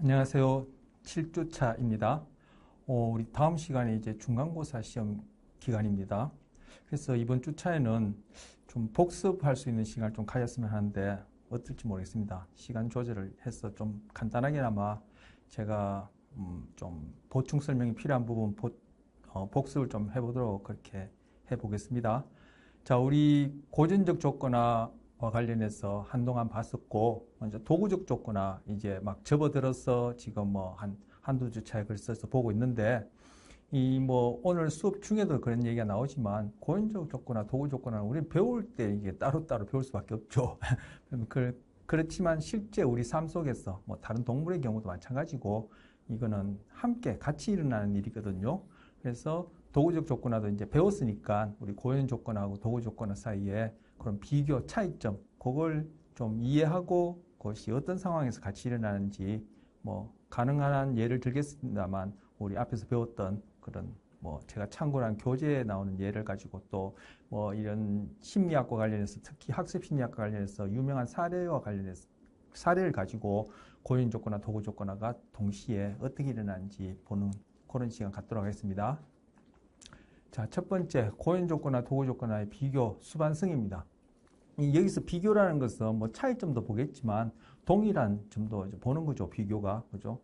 안녕하세요. 7주차입니다. 우리 다음 시간에 이제 중간고사 시험 기간입니다. 그래서 이번 주차에는 좀 복습할 수 있는 시간을 좀 가졌으면 하는데 어떨지 모르겠습니다. 시간 조절을 해서 좀 간단하게나마 제가 좀 보충 설명이 필요한 부분 복습을 좀 해보도록 그렇게 해보겠습니다. 자, 우리 고전적 조건화와 관련해서 한동안 봤었고, 먼저 도구적 조건화 이제 막 접어들어서 지금 뭐 한두 주 차에 글 써서 보고 있는데, 오늘 수업 중에도 그런 얘기가 나오지만, 고전적 조건화, 도구 조건화는 우리 배울 때 이게 따로따로 배울 수밖에 없죠. 그렇지만 실제 우리 삶 속에서 뭐 다른 동물의 경우도 마찬가지고, 이거는 함께 같이 일어나는 일이거든요. 그래서 도구적 조건화도 이제 배웠으니까 우리 고전 조건하고 도구 조건화 사이에 그런 비교 차이점, 그걸 좀 이해하고 그것이 어떤 상황에서 같이 일어나는지 뭐 가능한 한 예를 들겠습니다만 우리 앞에서 배웠던 그런 뭐 제가 참고한 교재에 나오는 예를 가지고 또 뭐 이런 심리학과 관련해서 특히 학습 심리학과 관련해서 유명한 사례와 관련해서 사례를 가지고 고전 조건화, 도구 조건화가 동시에 어떻게 일어나는지 보는 그런 시간 갖도록 하겠습니다. 자, 첫 번째 고전 조건화, 도구 조건화의 비교 수반성입니다. 여기서 비교라는 것은 뭐 차이점도 보겠지만 동일한 점도 이제 보는 거죠. 비교가. 그죠?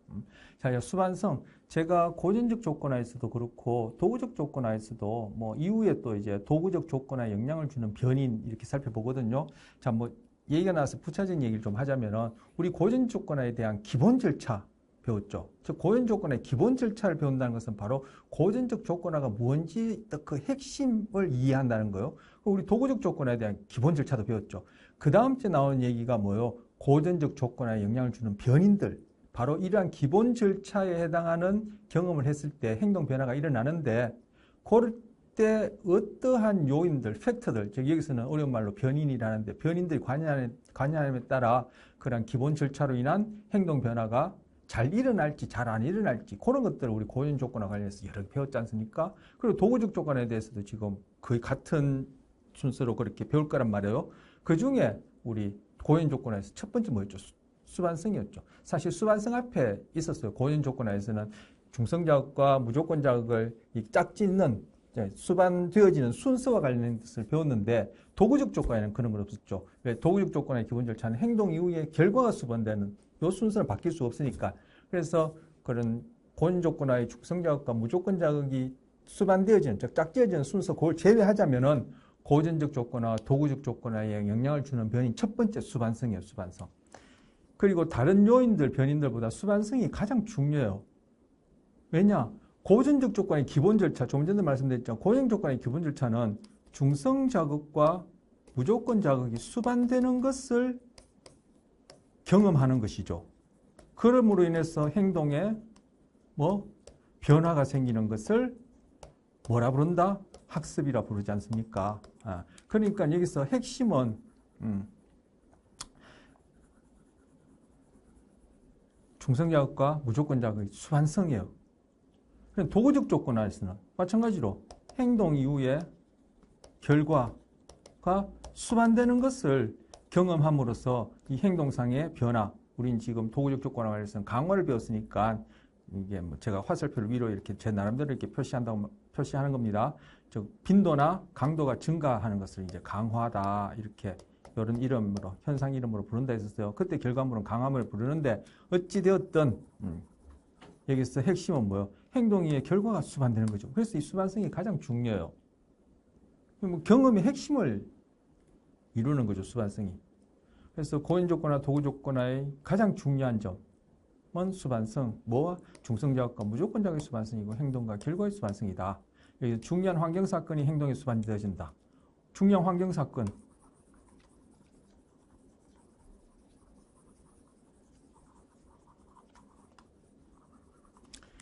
자, 수반성. 제가 고전적 조건화에서도 그렇고 도구적 조건화에서도 뭐 이후에 또 이제 도구적 조건화에 영향을 주는 변인 이렇게 살펴보거든요. 자, 뭐 얘기가 나와서 부차적인 얘기를 좀 하자면은 우리 고전 조건화에 대한 기본 절차 배웠죠. 즉 고전 조건화의 기본 절차를 배운다는 것은 바로 고전적 조건화가 뭔지 그 핵심을 이해한다는 거예요. 우리 도구적 조건화에 대한 기본 절차도 배웠죠. 그 다음 주에 나오는 얘기가 뭐예요? 고전적 조건화에 영향을 주는 변인들. 바로 이러한 기본 절차에 해당하는 경험을 했을 때 행동 변화가 일어나는데 그럴 때 어떠한 요인들, 팩터들, 즉 여기서는 어려운 말로 변인이라는데 변인들이 관여함에 따라 그런 기본 절차로 인한 행동 변화가 잘 일어날지 잘 안 일어날지 그런 것들을 우리 고전 조건과 관련해서 여러 개 배웠지 않습니까? 그리고 도구적 조건에 대해서도 지금 거의 같은 순서로 그렇게 배울 거란 말이에요. 그 중에 우리 고전 조건에서 첫 번째 뭐였죠? 수반성이었죠. 사실 수반성 앞에 있었어요. 고전 조건에서는 중성 자극과 무조건 자극을 짝짓는 수반되어지는 순서와 관련된 것을 배웠는데 도구적 조건에는 그런 건 없었죠. 왜? 도구적 조건의 기본 절차는 행동 이후에 결과가 수반되는 이 순서는 바뀔 수 없으니까. 그래서 그런 고전 조건의 중성 자극과 무조건 자극이 수반되어지는, 즉 짝지어지는 순서 그걸 제외하자면은 고전적 조건과 도구적 조건에 영향을 주는 변인 첫 번째 수반성이에요. 수반성. 그리고 다른 요인들, 변인들보다 수반성이 가장 중요해요. 왜냐? 고전적 조건의 기본 절차, 조금 전에 말씀드렸죠. 고전 조건의 기본 절차는 중성 자극과 무조건 자극이 수반되는 것을 경험하는 것이죠. 그럼으로 인해서 행동에 변화가 생기는 것을 뭐라 부른다? 학습이라 부르지 않습니까? 그러니까 여기서 핵심은 중성 자극과 무조건 자극의 수반성이에요. 도구적 조건화에서는 마찬가지로 행동 이후에 결과가 수반되는 것을 경험함으로써 이 행동상의 변화, 우린 지금 도구적 조건화에 관해서는 강화를 배웠으니까 이게 뭐 제가 화살표를 위로 이렇게 제 나름대로 이렇게 표시하는 겁니다. 즉 빈도나 강도가 증가하는 것을 이제 강화다 이렇게 이런 이름으로 현상 이름으로 부른다 했었어요. 그때 결과물은 강함을 부르는데 어찌 되었든 여기서 핵심은 뭐예요? 행동 이후에 결과가 수반되는 거죠. 그래서 이 수반성이 가장 중요해요. 경험의 핵심을 이루는 거죠. 수반성이. 그래서 고전 조건화, 도구 조건화의 가장 중요한 점은 수반성, 뭐와 중성 자극과 무조건 자극의 수반성이고 행동과 결과의 수반성이다. 여기서 중요한 환경 사건이 행동에 수반되어진다. 중요한 환경 사건.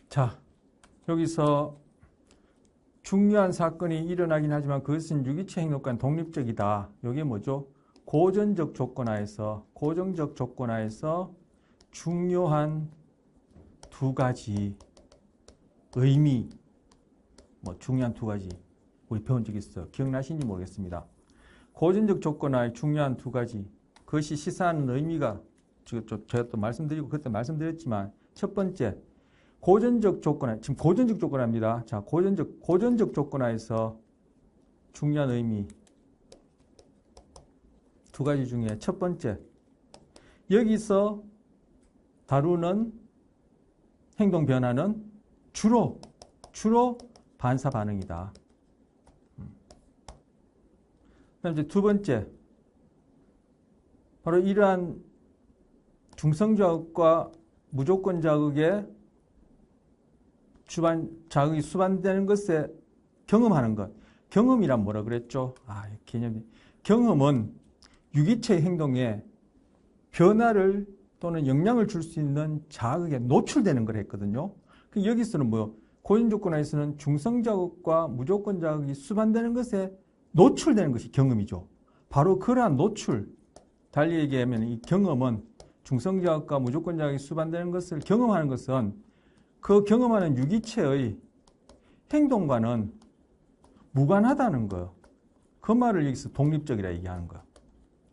자, 여기서 중요한 사건이 일어나긴 하지만 그것은 유기체 행동과는 독립적이다. 이게 뭐죠? 고전적 조건화에서 중요한 두 가지 의미, 중요한 두 가지 우리 배운 적 있어요. 기억나시는지 모르겠습니다. 고전적 조건화의 중요한 두 가지, 그것이 시사하는 의미가 제가 또 말씀드리고 그때 말씀드렸지만 첫 번째, 고전적 조건화. 지금 고전적 조건화입니다. 자, 고전적 조건화에서 중요한 의미 두 가지 중에 첫 번째, 여기서 다루는 행동 변화는 주로 반사 반응이다. 그다음 이제 두 번째, 바로 이러한 중성 자극과 무조건 자극의 자극이 수반되는 것에 경험하는 것. 경험이란 뭐라 그랬죠? 개념이. 경험은 유기체의 행동에 변화를 또는 영향을 줄 수 있는 자극에 노출되는 걸 했거든요. 여기서는 고전 조건화에서는 중성 자극과 무조건 자극이 수반되는 것에 노출되는 것이 경험이죠. 바로 그러한 노출, 달리 얘기하면 이 경험은 중성 자극과 무조건 자극이 수반되는 것을 경험하는 것은 그 경험하는 유기체의 행동과는 무관하다는 거예요. 그 말을 여기서 독립적이라 얘기하는 거예요.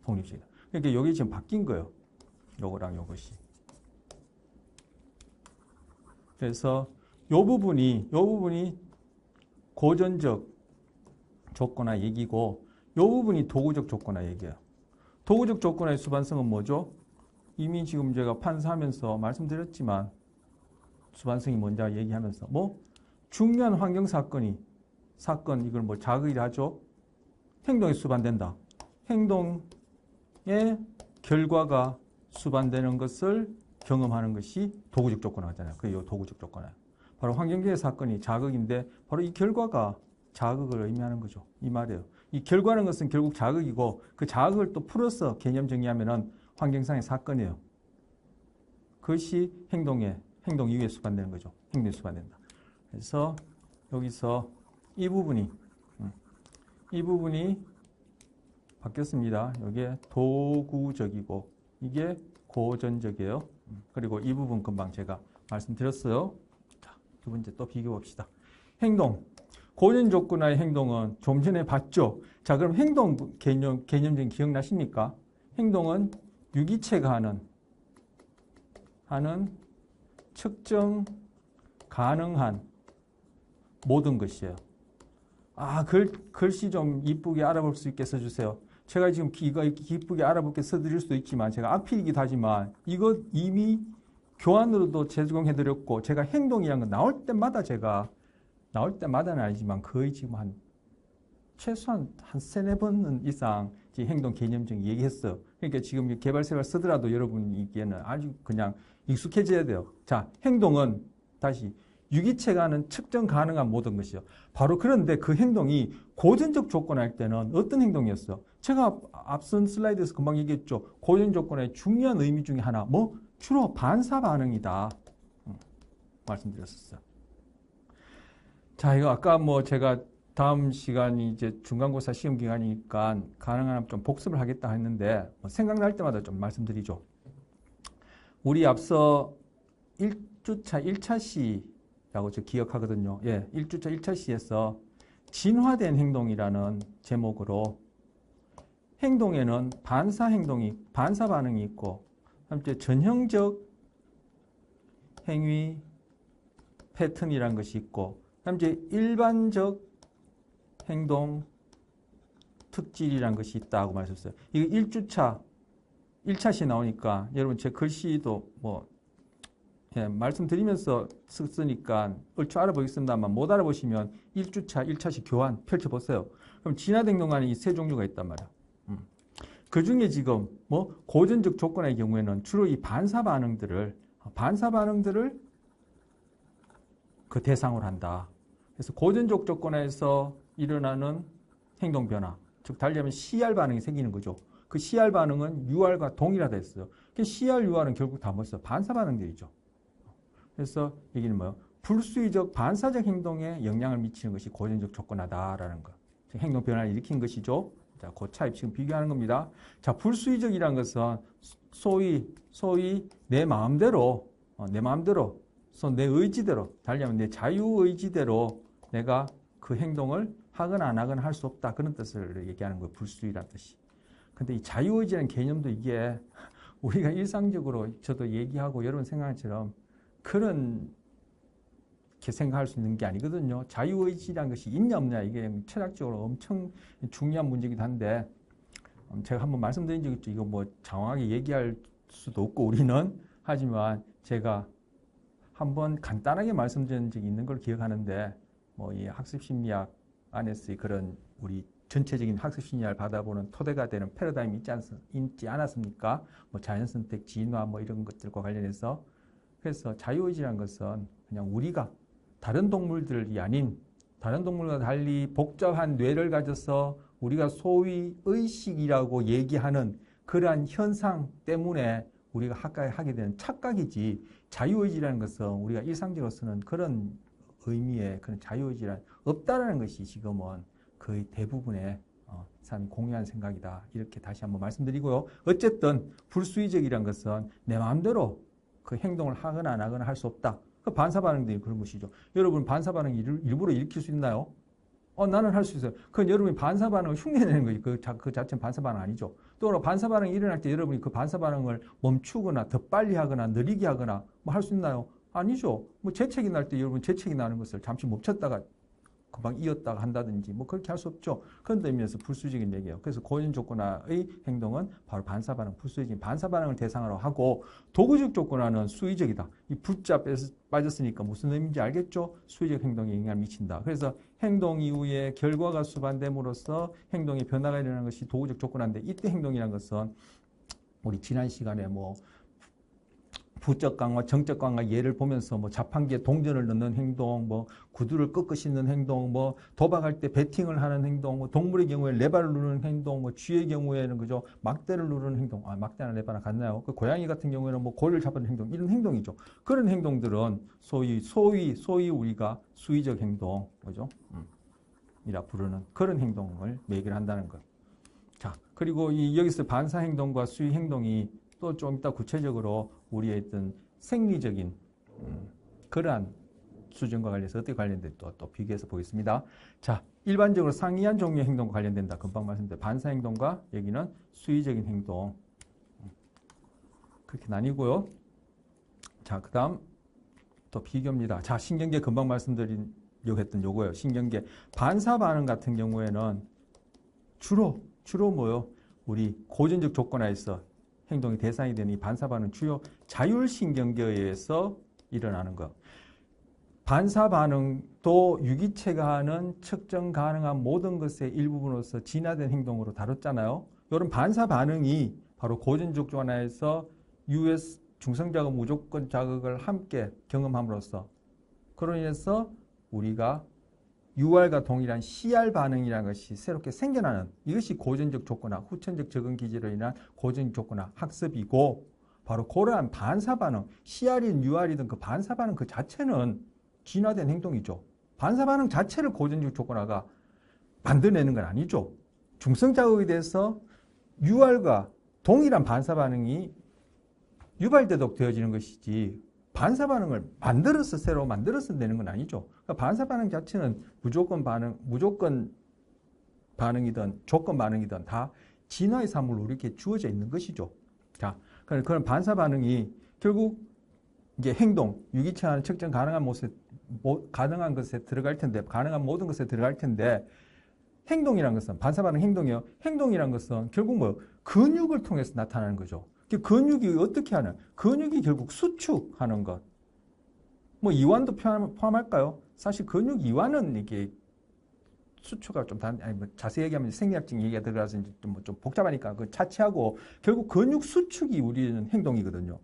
독립적이다. 그러니까 여기 지금 바뀐 거예요. 요거랑 요것이. 그래서 요 부분이 고전적 조건화 얘기고 요 부분이 도구적 조건화 얘기예요. 도구적 조건화의 수반성은 뭐죠? 이미 지금 제가 판사하면서 말씀드렸지만 수반성이 뭔지 얘기하면서 중요한 환경 사건 이걸 자극이라 하죠. 행동이 수반된다. 행동의 결과가 수반되는 것을 경험하는 것이 도구적 조건화잖아요. 그게 도구적 조건화. 바로 환경계의 사건이 자극인데 바로 이 결과가 자극을 의미하는 거죠. 이 말이에요. 이 결과라는 것은 결국 자극이고 그 자극을 또 풀어서 개념 정의하면은 환경상의 사건이에요. 그것이 행동 이후에 수반되는 거죠. 행동이 수반된다. 그래서 여기서 이 부분이 바뀌었습니다. 이게 도구적이고 이게 고전적이에요. 그리고 이 부분 금방 제가 말씀드렸어요. 자, 두 번째 또 비교해 봅시다. 행동. 고전 조건화의 행동은 좀 전에 봤죠. 자, 그럼 행동 개념적인 기억나십니까? 행동은 유기체가 하는 측정 가능한 모든 것이에요. 글씨 좀 이쁘게 알아볼 수 있게 써주세요. 제가 지금 이거 이쁘게 알아볼게 써드릴 수도 있지만 제가 악필이기도 하지만 이거 이미 교환으로도 제공해드렸고 제가 행동이라는 거 나올 때마다는 아니지만 거의 지금 최소한 한 세네 번 이상 행동 개념적인 얘기했어요. 그러니까 지금 개발생활 쓰더라도 여러분에게는 아주 그냥 익숙해져야 돼요. 자, 행동은 다시 유기체가 하는 측정 가능한 모든 것이요. 바로 그런데 그 행동이 고전적 조건할 때는 어떤 행동이었어요? 제가 앞선 슬라이드에서 금방 얘기했죠. 고전 조건의 중요한 의미 중에 하나, 주로 반사 반응이다. 말씀드렸었어요. 자, 이거 아까 제가 다음 시간이 이제 중간고사 시험 기간이니까 가능한 좀 복습을 하겠다 했는데 생각날 때마다 좀 말씀드리죠. 우리 앞서 1주차 1차 시라고 저 기억하거든요. 1주차 1차 시에서 진화된 행동이라는 제목으로 행동에는 반사 반응이 있고, 그다음에 전형적 행위 패턴이라는 것이 있고, 그다음에 일반적 행동 특질이라는 것이 있다고 말했어요. 이거 1차 시 나오니까 여러분 제 글씨도 말씀드리면서 쓰니까 얼추 알아보겠습니다만 못 알아보시면 1주차, 1차시 교환 펼쳐보세요. 그럼 진화된 행동안에 이 세 종류가 있단 말이야. 그 중에 지금 고전적 조건의 경우에는 주로 이 반사 반응들을 그 대상으로 한다. 그래서 고전적 조건에서 일어나는 행동 변화, 즉 달리하면 CR 반응이 생기는 거죠. 그 CR 반응은 UR과 동일하다 했어요. CR, UR은 결국 다 반사 반응들이죠. 그래서 얘기는 불수의적 반사적 행동에 영향을 미치는 것이 고전적 조건하다라는 거. 행동 변화를 일으킨 것이죠. 자, 그 차이 지금 비교하는 겁니다. 자, 불수의적이라는 것은 소위 내 마음대로, 내 의지대로, 달리하면 내 자유의지대로 내가 그 행동을 하거나 안 하거나 할 수 없다. 그런 뜻을 얘기하는 거예요. 불수의라는 뜻이. 근데 이 자유의지라는 개념도 이게 우리가 일상적으로 저도 얘기하고 여러분 생각처럼 그런 이렇게 생각할 수 있는 게 아니거든요. 자유의지라는 것이 있냐 없냐 이게 철학적으로 엄청 중요한 문제이기도 한데 제가 한번 말씀드린 적이 있죠. 이거 뭐 장황하게 얘기할 수도 없고 우리는 하지만 제가 한번 간단하게 말씀드린 적이 있는 걸 기억하는데 뭐 이 학습심리학 안에서의 그런 우리 전체적인 학습심리학을 받아보는 토대가 되는 패러다임이 있지 않았습니까? 뭐 자연선택, 진화 뭐 이런 것들과 관련해서 그래서 자유의지라는 것은 그냥 우리가 다른 동물들이 아닌 다른 동물과 달리 복잡한 뇌를 가져서 우리가 소위 의식이라고 얘기하는 그러한 현상 때문에 우리가 하게 되는 착각이지 자유의지라는 것은 우리가 일상적으로서는 그런 의미의 그런 자유의지란 없다라는 것이 지금은 거의 대부분의 사람이 공유한 생각이다. 이렇게 다시 한번 말씀드리고요. 어쨌든 불수의적이라는 것은 내 마음대로 그 행동을 하거나 안 하거나 할 수 없다. 그 반사반응들이 그런 것이죠. 여러분 반사반응 일부러 일으킬 수 있나요? 나는 할 수 있어요. 그건 여러분이 반사반응을 흉내내는 거지. 그 자체는 반사반응 아니죠. 또 반사반응이 일어날 때 여러분이 그 반사반응을 멈추거나 더 빨리 하거나 느리게 하거나 뭐 할 수 있나요? 아니죠. 뭐 재채기 날 때 여러분 재채기 나는 것을 잠시 멈췄다가 금방 이었다가 한다든지 뭐 그렇게 할 수 없죠. 그런 의미에서 불수적인 얘기예요. 그래서 고전 조건화의 행동은 바로 반사반응, 불수적인 반사반응을 대상으로 하고 도구적 조건화는 수의적이다. 이 붙자 빠졌으니까 무슨 의미인지 알겠죠? 수의적 행동에 영향을 미친다. 그래서 행동 이후에 결과가 수반됨으로써 행동의 변화가 일어나는 것이 도구적 조건화인데 이때 행동이라는 것은 우리 지난 시간에 뭐 부적 강화, 정적 강화 예를 보면서 뭐 자판기에 동전을 넣는 행동, 뭐 구두를 꺾으시 는 행동, 뭐 도박할 때 베팅을 하는 행동, 뭐 동물의 경우에 레바를 누르는 행동, 뭐 쥐의 경우에는 그죠 막대를 누르는 행동, 막대나 레바나 같나요? 그 고양이 같은 경우에는 뭐 골을 잡는 행동 이런 행동이죠. 그런 행동들은 소위 우리가 수의적 행동, 그죠? 이라 부르는 그런 행동을 매개한다는 것. 자, 그리고 여기서 반사 행동과 수의 행동이 또 좀 이따 구체적으로 우리의 어떤 생리적인 그러한 수준과 관련해서 어떻게 관련된 또 비교해서 보겠습니다. 자, 일반적으로 상이한 종류의 행동과 관련된다. 금방 말씀드린 반사 행동과 여기는 수의적인 행동. 그렇게 나뉘고요. 자, 그 다음 또 비교입니다. 자, 신경계 금방 말씀드리려고 했던 요거예요. 신경계 반사 반응 같은 경우에는 주로 뭐요? 우리 고전적 조건하에서 행동의 대상이 되는 이 반사반응 주요 자율신경계에 의해서 일어나는 것. 반사반응도 유기체가 하는 측정 가능한 모든 것의 일부분으로서 진화된 행동으로 다뤘잖아요. 이런 반사반응이 바로 고전적 조건하에서 US 중성자극, 무조건 자극을 함께 경험함으로써 그로 인해서 우리가 UR과 동일한 CR 반응이라는 것이 새롭게 생겨나는 이것이 고전적 조건화, 후천적 적응 기제로 인한 고전적 조건화 학습이고 바로 그러한 반사 반응, CR이든 UR이든 그 반사 반응 그 자체는 진화된 행동이죠. 반사 반응 자체를 고전적 조건화가 만들어내는 건 아니죠. 중성 자극에 대해서 UR과 동일한 반사 반응이 유발되도록 되어지는 것이지 반사 반응을 새로 만들어서 내는 건 아니죠. 그러니까 반사 반응 자체는 무조건 반응이든 조건 반응이든 다 진화의 산물로 이렇게 주어져 있는 것이죠. 자, 그런 반사 반응이 결국 이제 행동, 유기체화는 측정 가능한 것에 들어갈 텐데, 가능한 모든 것에 들어갈 텐데, 행동이란 것은 반사 반응 행동이요. 행동이란 것은 결국 뭐 근육을 통해서 나타나는 거죠. 근육이 어떻게 하는? 근육이 결국 수축하는 것. 뭐 이완도 포함할까요? 사실 근육 이완은 이게 수축가 좀 자세히 얘기하면 생리학적인 얘기가 들어가서 좀 복잡하니까 그 차치하고 결국 근육 수축이 우리는 행동이거든요.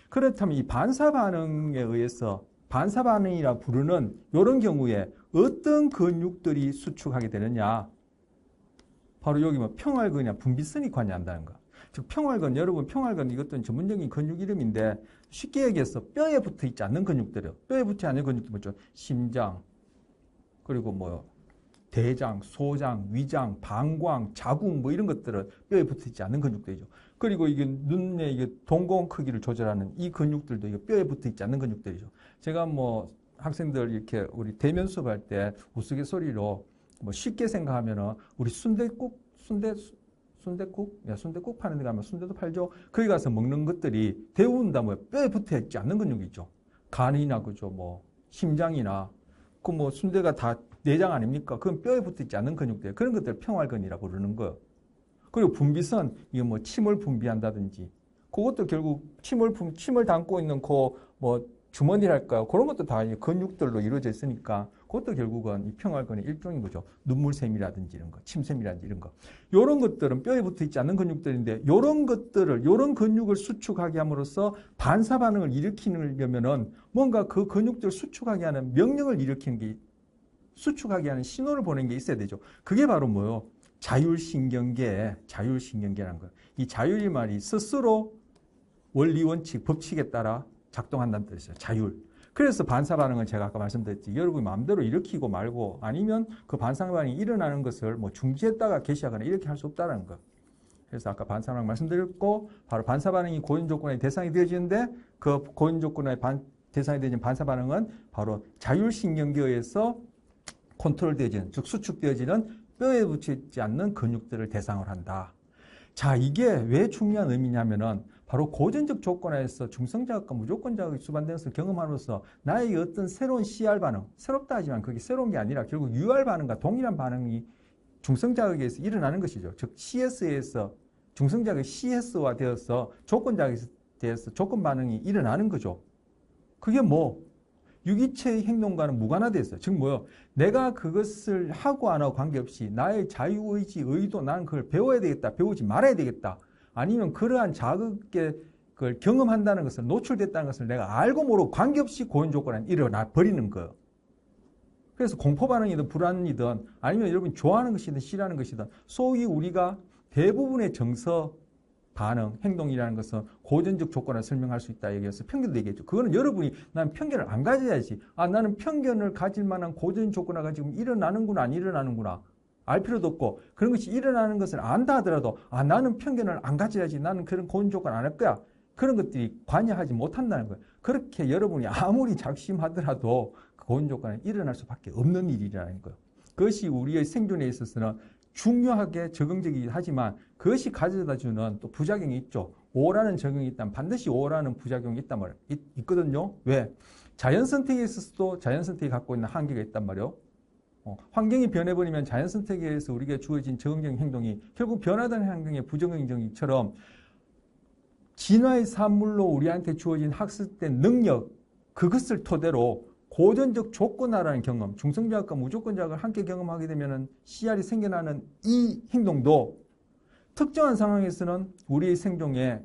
그렇다면 이 반사 반응에 의해서 반사 반응이라 부르는 이런 경우에 어떤 근육들이 수축하게 되느냐? 바로 여기 뭐 평활근이나 분비선이관이 한다는 거. 즉 평활근, 여러분 평활근 이것도 전문적인 근육 이름인데 쉽게 얘기해서 뼈에 붙어 있지 않는 근육들이요. 뼈에 붙지 않는 근육들 뭐죠? 심장, 그리고 뭐 대장, 소장, 위장, 방광, 자궁 뭐 이런 것들은 뼈에 붙어 있지 않는 근육들이죠. 그리고 이게 눈의 이게 동공 크기를 조절하는 이 근육들도 이게 뼈에 붙어 있지 않는 근육들이죠. 제가 뭐 학생들 이렇게 우리 대면 수업할 때 우스갯소리로 뭐 쉽게 생각하면은 우리 순댓국 파는 데 가면 순대도 팔죠. 거기 가서 먹는 것들이 대부분 다 뭐 뼈에 붙어 있지 않는 근육이 있죠. 간이나 그죠, 뭐 심장이나 그 뭐 순대가 다 내장 아닙니까? 그건 뼈에 붙어 있지 않는 근육들 그런 것들 평활근이라고 부르는 거예요. 그리고 분비선 이거 뭐 침을 분비한다든지 그것도 결국 침을 담고 있는 그 뭐 주머니랄까요? 그런 것도 다 근육들로 이루어져 있으니까 그것도 결국은 이 평활근의 일종인 거죠. 눈물샘이라든지 이런 거, 침샘이라든지 이런 거. 이런 것들은 뼈에 붙어 있지 않는 근육들인데 이런 것들을 이런 근육을 수축하게 함으로써 반사 반응을 일으키려면은 뭔가 그 근육들을 수축하게 하는 명령을 일으키는 게 수축하게 하는 신호를 보내는 게 있어야 되죠. 그게 바로 뭐요? 자율신경계라는 거예요. 이 자율이 말이 스스로 원리, 원칙, 법칙에 따라 작동한다는 뜻이에요. 자율. 그래서 반사 반응은 제가 아까 말씀드렸지. 여러분이 마음대로 일으키고 말고 아니면 그 반사 반응이 일어나는 것을 뭐 중지했다가 개시하거나 이렇게 할 수 없다는 거. 그래서 아까 반사 반응 말씀드렸고 바로 반사 반응이 고인 조건의 대상이 되어지는데 그 고인 조건의 대상이 되어진 반사 반응은 바로 자율신경계에서 컨트롤되어지는, 즉 수축되어지는 뼈에 붙이지 않는 근육들을 대상으로 한다. 자, 이게 왜 중요한 의미냐면은 바로 고전적 조건에서 중성자극과 무조건자극이 수반되는 것을 경험함으로써 나에게 어떤 새로운 CR 반응, 새롭다 하지만 그게 새로운 게 아니라 결국 UR 반응과 동일한 반응이 중성자극에 의해서 일어나는 것이죠. 즉 CS에서 중성자극이 CS화 되어서 조건자극에 대해서 조건 반응이 일어나는 거죠. 그게 뭐 유기체의 행동과는 무관화되어 있어요. 즉 뭐요? 내가 그것을 하고 안 하고 관계없이 나의 자유의지, 의도, 나는 그걸 배워야 되겠다, 배우지 말아야 되겠다. 아니면 그러한 자극에 그걸 경험한다는 것을 노출됐다는 것을 내가 알고 모르고 관계없이 고연 조건은 일어나 버리는 거예요. 그래서 공포 반응이든 불안이든 아니면 여러분이 좋아하는 것이든 싫어하는 것이든 소위 우리가 대부분의 정서 반응, 행동이라는 것은 고전적 조건을 설명할 수 있다 얘기해서 편견도 얘기했죠. 그거는 여러분이 나는 편견을 안 가져야지. 아, 나는 편견을 가질 만한 고전 조건화가 지금 일어나는구나, 안 일어나는구나. 알 필요도 없고 그런 것이 일어나는 것을 안다 하더라도 아, 나는 편견을 안 가져야지. 나는 그런 고전 조건 안 할 거야. 그런 것들이 관여하지 못한다는 거예요. 그렇게 여러분이 아무리 작심하더라도 그 고전 조건은 일어날 수밖에 없는 일이라는 거예요. 그것이 우리의 생존에 있어서는 중요하게 적응적이긴 하지만 그것이 가져다주는 또 부작용이 있죠. 오라는 적용이 있다면 반드시 오라는 부작용이 있거든요. 왜? 자연선택에 있어서도 자연선택이 갖고 있는 한계가 있단 말이에요. 환경이 변해버리면 자연선택에 의해서 우리에게 주어진 적응적인 행동이 결국 변화된 환경의 부적응적이처럼 진화의 산물로 우리한테 주어진 학습된 능력, 그것을 토대로 고전적 조건화라는 경험, 중성자극과 무조건자극을 함께 경험하게 되면 CR이 생겨나는 이 행동도 특정한 상황에서는 우리의 생존에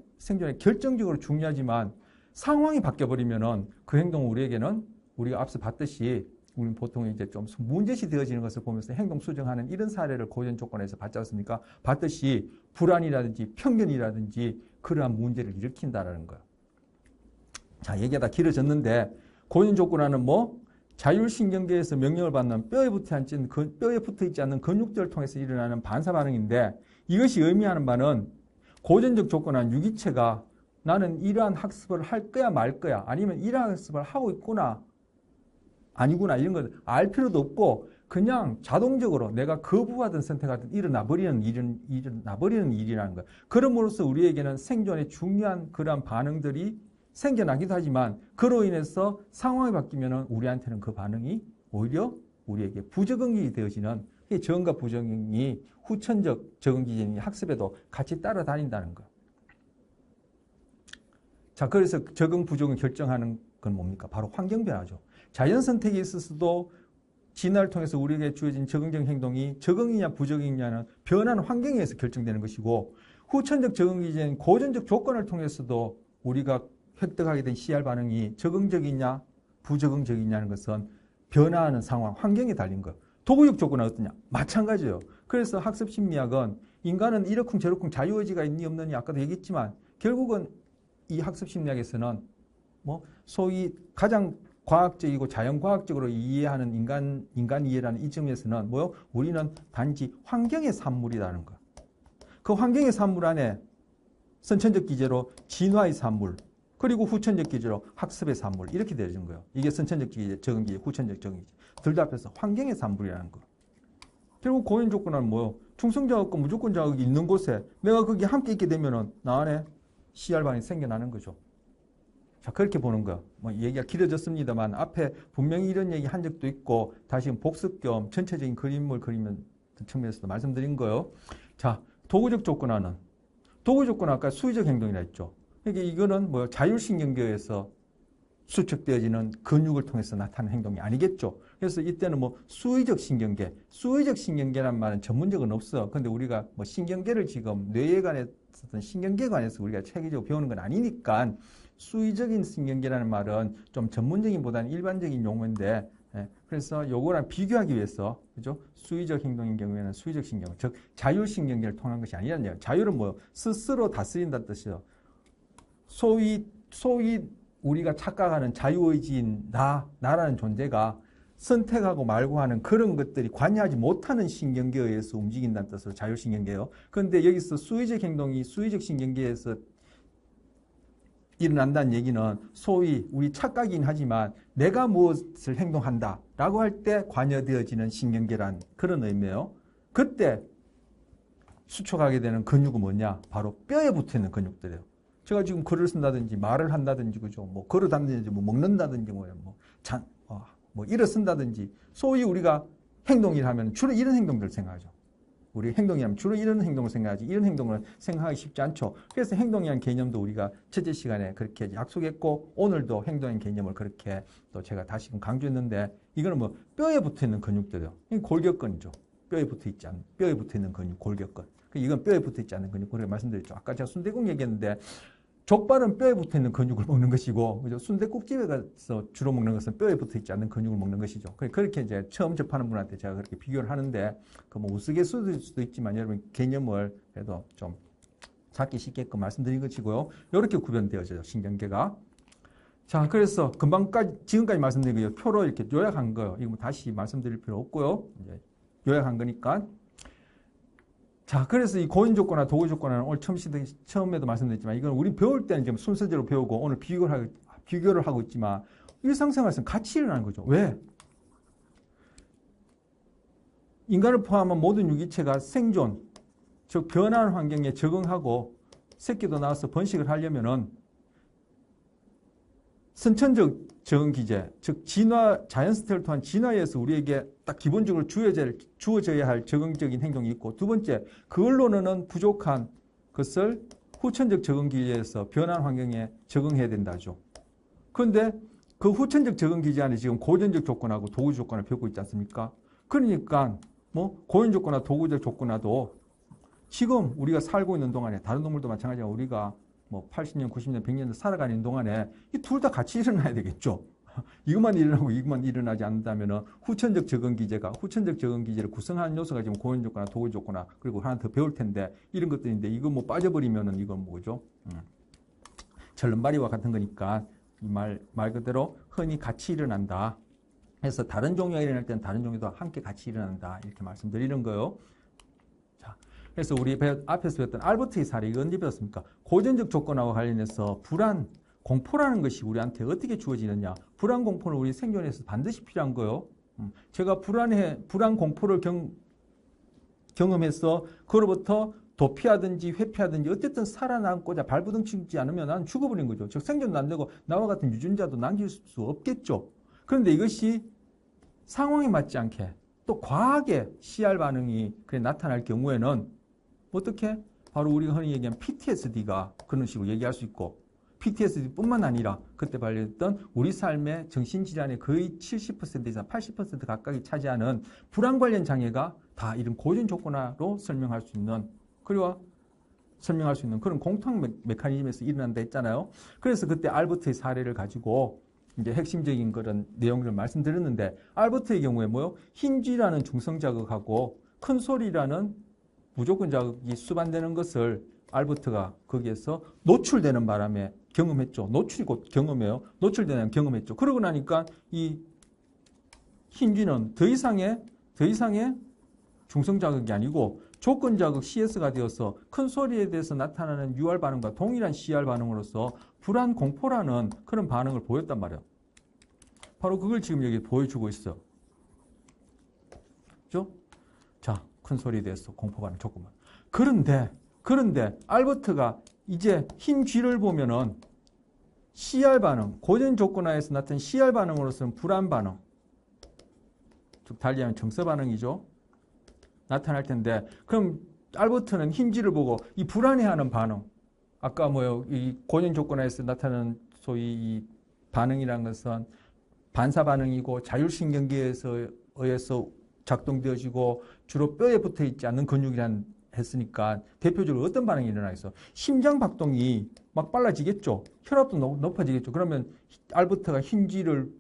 결정적으로 중요하지만 상황이 바뀌어버리면 그 행동은 우리에게는 우리가 앞서 봤듯이 우리는 보통 이제 좀 문제시 되어지는 것을 보면서 행동 수정하는 이런 사례를 고전 조건에서 봤지 않습니까? 봤듯이 불안이라든지 편견이라든지 그러한 문제를 일으킨다는 거예요. 자, 얘기가 다 길어졌는데 고전 조건화는 뭐 자율신경계에서 명령을 받는 뼈에 붙어 있지 않는 근육들을 통해서 일어나는 반사 반응인데 이것이 의미하는 바는 고전적 조건화는 유기체가 나는 이러한 학습을 할 거야 말 거야 아니면 이러한 학습을 하고 있구나 아니구나 이런 걸 알 필요도 없고 그냥 자동적으로 내가 거부하든 선택하든 일어나 버리는 일이라는 거예요. 그럼으로써 우리에게는 생존에 중요한 그러한 반응들이 생겨나기도 하지만 그로 인해서 상황이 바뀌면 우리한테는 그 반응이 오히려 우리에게 부적응이 되어지는 이 적응과 부적응이 후천적 적응 기전이 학습에도 같이 따라다닌다는 거. 자, 그래서 적응 부적응을 결정하는 건 뭡니까? 바로 환경 변화죠. 자연 선택에 있어서도 진화를 통해서 우리에게 주어진 적응적 행동이 적응이냐 부적응이냐는 변하는 환경에 의해서 결정되는 것이고 후천적 적응 기전 고전적 조건을 통해서도 우리가 획득하게 된 CR 반응이 적응적이냐 부적응적이냐는 것은 변화하는 상황, 환경에 달린 것. 도구적 조건은 어떠냐? 마찬가지예요. 그래서 학습 심리학은 인간은 이러쿵 저러쿵 자유의지가 있니 없느니 아까도 얘기했지만 결국은 이 학습 심리학에서는 뭐 소위 가장 과학적이고 자연과학적으로 이해하는 인간 이해라는 이 점에서는 뭐요? 우리는 단지 환경의 산물이라는 것. 그 환경의 산물 안에 선천적 기제로 진화의 산물, 그리고 후천적 기제로 학습의 산물 이렇게 되어진 거예요. 이게 선천적 기제, 적응 기제, 후천적 적응 기제. 둘 다 합해서 환경의 산물이라는 거. 결국 고연 조건은 뭐요? 충성 자극과 무조건 자극이 있는 곳에 내가 거기 함께 있게 되면은 나 안에 CR 반응이 생겨나는 거죠. 자, 그렇게 보는 거. 뭐 얘기가 길어졌습니다만 앞에 분명히 이런 얘기 한 적도 있고 다시 복습 겸 전체적인 그림을 그리는 측면에서도 말씀드린 거요. 자, 도구적 조건화는 도구 조건화 아까 수의적 행동이라 했죠. 그러니까 이거는 뭐 자율신경계에서 수축되어지는 근육을 통해서 나타나는 행동이 아니겠죠. 그래서 이때는 뭐 수의적 신경계란 말은 전문적은 없어. 근데 우리가 뭐 신경계를 지금 뇌에 관해서든 신경계에 관해서 우리가 체계적으로 배우는 건 아니니까 수의적인 신경계라는 말은 좀 전문적인보다는 일반적인 용어인데, 그래서 요거랑 비교하기 위해서, 그죠? 수의적 행동인 경우에는 수의적 신경, 즉 자율신경계를 통한 것이 아니라는 얘기예요. 자율은 뭐 스스로 다스린다는 뜻이요. 소위 우리가 착각하는 자유의지인 나라는 존재가 선택하고 말고 하는 그런 것들이 관여하지 못하는 신경계에 의해서 움직인다는 뜻으로 자율신경계예요. 그런데 여기서 수의적 행동이 수의적 신경계에서 일어난다는 얘기는 소위 우리 착각이긴 하지만 내가 무엇을 행동한다 라고 할 때 관여되어지는 신경계란 그런 의미예요. 그때 수축하게 되는 근육은 뭐냐? 바로 뼈에 붙어있는 근육들이에요. 제가 지금 글을 쓴다든지 말을 한다든지 그죠? 뭐 걸어다니든지 뭐 먹는다든지 뭐 일어선다든지 소위 우리가 행동을 하면 주로 이런 행동들을 생각하죠. 우리 행동이라면 주로 이런 행동을 생각하지 이런 행동을 생각하기 쉽지 않죠. 그래서 행동이라는 개념도 우리가 첫째 시간에 그렇게 약속했고 오늘도 행동의 개념을 그렇게 또 제가 다시금 강조했는데 이거는 뭐 뼈에 붙어있는 근육들이요. 골격근이죠. 뼈에 붙어있는 근육, 골격근. 이건 뼈에 붙어있지 않는 근육. 우리가 말씀드렸죠. 아까 제가 순대국 얘기했는데 족발은 뼈에 붙어있는 근육을 먹는 것이고, 그죠? 순댓국집에 가서 주로 먹는 것은 뼈에 붙어있지 않는 근육을 먹는 것이죠. 그렇게 이제 처음 접하는 분한테 제가 그렇게 비교를 하는데, 그 뭐 우스갯소리일 수도 있지만 여러분 개념을 그래도 좀 잡기 쉽게끔 말씀드린 것이고요. 이렇게 구별되어져요, 신경계가. 자, 그래서 지금까지 말씀드린 거 표로 이렇게 요약한 거예요. 이거 뭐 다시 말씀드릴 필요 없고요. 이제 요약한 거니까. 자, 그래서 이 고인 조건화, 도구 조건화는 오늘 처음에도 말씀드렸지만 이건 우리 배울 때는 지금 순서대로 배우고 오늘 비교를 하고 있지만 일상생활에서는 같이 일어나는 거죠. 왜? 인간을 포함한 모든 유기체가 생존, 즉 변화한 환경에 적응하고 새끼도 낳아서 번식을 하려면은 선천적 적응 기제, 즉 자연 스태를 통한 진화에 의해서 우리에게 딱 기본적으로 주어져야 할 적응적인 행동이 있고, 두 번째, 그걸로는 부족한 것을 후천적 적응 기제에서 변한 환경에 적응해야 된다죠. 그런데 그 후천적 적응 기제 안에 지금 고전적 조건하고 도구 조건을 배우고 있지 않습니까? 그러니까 뭐 고전 조건과 도구적 조건화도 지금 우리가 살고 있는 동안에 다른 동물도 마찬가지로 우리가 뭐 80년, 90년, 100년 살아가는 동안에 이 둘 다 같이 일어나야 되겠죠. 이것만 일어나고 이것만 일어나지 않는다면 후천적 적응 기제를 구성하는 요소가 지금 고연 조건이나 도구 조건이나 그리고 하나 더 배울 텐데 이런 것들인데 이거 뭐 빠져버리면은 이건 뭐죠? 절름발이와 같은 거니까 이 말 그대로 흔히 같이 일어난다. 해서 다른 종류가 일어날 때는 다른 종류도 함께 같이 일어난다. 이렇게 말씀드리는 거예요. 자, 그래서 우리 앞에서 배웠던 알버트의 사례, 이거 언제 배웠습니까? 고전적 조건하고 관련해서 불안, 공포라는 것이 우리한테 어떻게 주어지느냐. 불안, 공포는 우리 생존에서 반드시 필요한 거예요. 제가 불안, 공포를 경험해서 그로부터 도피하든지 회피하든지 어쨌든 살아남고자 발부둥치지 않으면 난 죽어버린 거죠. 즉 생존도 안 되고 나와 같은 유전자도 남길 수 없겠죠. 그런데 이것이 상황에 맞지 않게 또 과하게 CR 반응이 나타날 경우에는 어떻게? 바로 우리가 흔히 얘기하는 PTSD가 그런 식으로 얘기할 수 있고 PTSD뿐만 아니라 그때 발견했던 우리 삶의 정신질환의 거의 70% 이상 80% 가까이 차지하는 불안 관련 장애가 다 이런 고전 조건화로 설명할 수 있는 그런 공통 메커니즘에서 일어난다 했잖아요. 그래서 그때 알버트의 사례를 가지고 이제 핵심적인 그런 내용들을 말씀드렸는데 알버트의 경우에 뭐요? 흰쥐라는 중성 자극하고 큰 소리라는 무조건 자극이 수반되는 것을 알버트가 거기에서 노출되는 바람에 경험했죠. 노출이 곧 경험이에요. 노출되는 경험했죠. 그러고 나니까 이 흰쥐는 더 이상의 중성 자극이 아니고 조건 자극 CS가 되어서 큰 소리에 대해서 나타나는 UR 반응과 동일한 CR 반응으로서 불안, 공포라는 그런 반응을 보였단 말이에요. 바로 그걸 지금 여기 보여주고 있어요. 그죠? 자, 큰 소리에 대해서 공포 반응, 조건 반응. 그런데 알버트가 이제 흰 쥐를 보면은 CR 반응, 고전 조건하에서 나타난 CR 반응으로서는 불안 반응, 즉 달리 하면 정서 반응이죠. 나타날 텐데, 그럼 알버트는 힌지를 보고 이 불안해하는 반응, 아까 뭐요, 이 고전 조건하에서 나타나는 소위 이 반응이라는 것은 반사 반응이고 자율신경계에서 의해서 작동되어지고 주로 뼈에 붙어 있지 않는 근육이란 했으니까 대표적으로 어떤 반응이 일어나겠어? 심장 박동이 막 빨라지겠죠. 혈압도 높아지겠죠. 그러면 알버트가 힌지를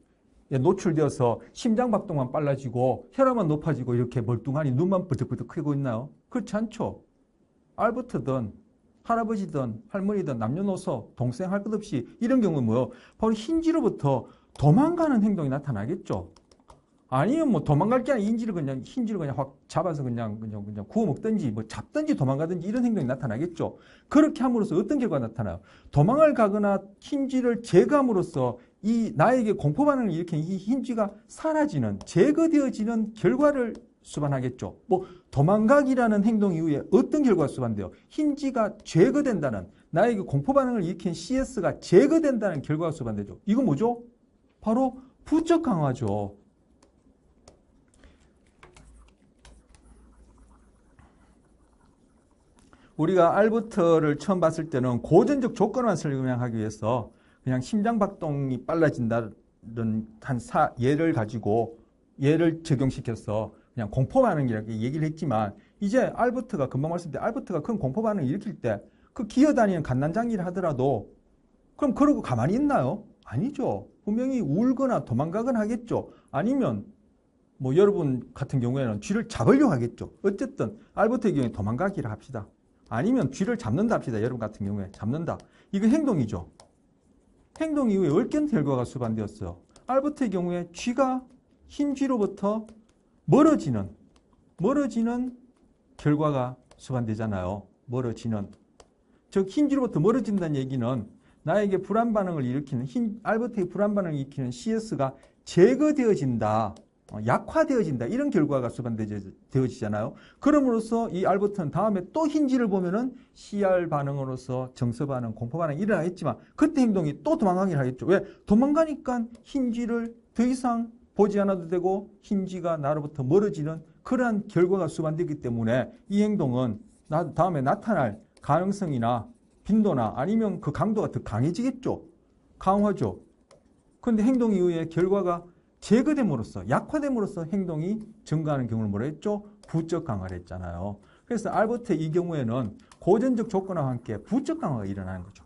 노출되어서 심장 박동만 빨라지고 혈압만 높아지고 이렇게 멀뚱하니 눈만 버득버득 크고 있나요? 그렇지 않죠. 알버트든 할아버지든 할머니든 남녀노소 동생 할 것 없이 이런 경우는 뭐요? 바로 힌지로부터 도망가는 행동이 나타나겠죠. 아니면 뭐 도망갈 게 아니라 힌지를 그냥 확 잡아서 그냥 구워 먹든지 뭐 잡든지 도망가든지 이런 행동이 나타나겠죠. 그렇게 함으로써 어떤 결과가 나타나요? 도망을 가거나 힌지를 제거함으로써 이 나에게 공포 반응을 일으킨 이 힌지가 사라지는, 제거되어지는 결과를 수반하겠죠. 뭐 도망가기라는 행동 이후에 어떤 결과가 수반돼요? 힌지가 제거된다는, 나에게 공포 반응을 일으킨 CS가 제거된다는 결과가 수반되죠. 이건 뭐죠? 바로 부적 강화죠. 우리가 알버트를 처음 봤을 때는 고전적 조건만 설명하기 위해서 그냥 심장 박동이 빨라진다는 예를 가지고 예를 적용시켜서 그냥 공포 반응이라고 얘기를 했지만, 이제 알버트가 금방 말씀드린 알버트가 큰 공포 반응을 일으킬 때 그 기어다니는 갓난장기를 하더라도 그럼 그러고 가만히 있나요? 아니죠. 분명히 울거나 도망가거나 하겠죠. 아니면 뭐 여러분 같은 경우에는 쥐를 잡으려고 하겠죠. 어쨌든 알버트의 경우에 도망가기를 합시다. 아니면 쥐를 잡는다 합시다. 여러분 같은 경우에 잡는다. 이거 행동이죠. 행동 이후에 어떤 결과가 수반되었어요. 알버트의 경우에 쥐가 힌쥐로부터 멀어지는 결과가 수반되잖아요. 멀어지는. 즉 힌쥐로부터 멀어진다는 얘기는 나에게 불안 반응을 일으키는 알버트의 불안 반응을 일으키는 CS가 제거되어진다. 약화되어진다. 이런 결과가 수반되어지잖아요. 그럼으로써 이 알버트는 다음에 또 힌지를 보면은 CR 반응으로서 정서 반응, 공포 반응이 일어나겠지만 그때 행동이 또 도망가기를 하겠죠. 왜? 도망가니까 힌지를 더 이상 보지 않아도 되고 힌지가 나로부터 멀어지는 그러한 결과가 수반되기 때문에 이 행동은 다음에 나타날 가능성이나 빈도나 아니면 그 강도가 더 강해지겠죠. 강화죠. 그런데 행동 이후에 결과가 제거됨으로써, 약화됨으로써 행동이 증가하는 경우를 뭐라 했죠? 부적 강화를 했잖아요. 그래서 알버트의 이 경우에는 고전적 조건과 함께 부적 강화가 일어나는 거죠.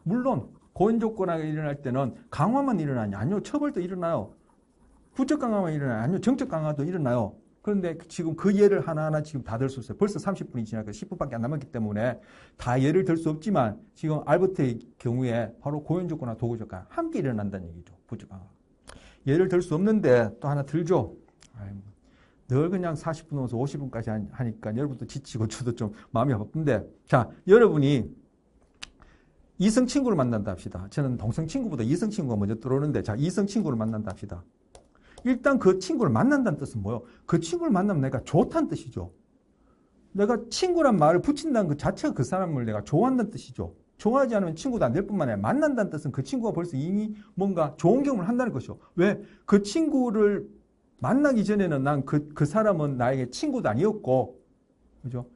물론 고전 조건화가 일어날 때는 강화만 일어나냐? 아니요. 처벌도 일어나요. 부적 강화만 일어나요. 아니요. 정적 강화도 일어나요. 그런데 지금 그 예를 하나하나 지금 다 들 수 있어요. 벌써 30분이 지나서 10분밖에 안 남았기 때문에 다 예를 들 수 없지만 지금 알버트의 경우에 바로 고전 조건화, 도구 조건화 함께 일어난다는 얘기죠. 부적 강화. 예를 들 수 없는데 또 하나 들죠. 늘 그냥 40분 넘어서 50분까지 하니까 여러분도 지치고 저도 좀 마음이 바쁜데, 자, 여러분이 이성 친구를 만난다 합시다. 저는 동성 친구보다 이성 친구가 먼저 들어오는데, 자, 이성 친구를 만난다 합시다. 일단 그 친구를 만난다는 뜻은 뭐예요? 그 친구를 만나면 내가 좋다는 뜻이죠. 내가 친구란 말을 붙인다는 그 자체가 그 사람을 내가 좋아한다는 뜻이죠. 좋아하지 않으면 친구도 안 될 뿐만 아니라 만난다는 뜻은 그 친구가 벌써 이미 뭔가 좋은 경험을 한다는 것이죠. 왜? 그 친구를 만나기 전에는 난 그 사람은 나에게 친구도 아니었고, 그죠?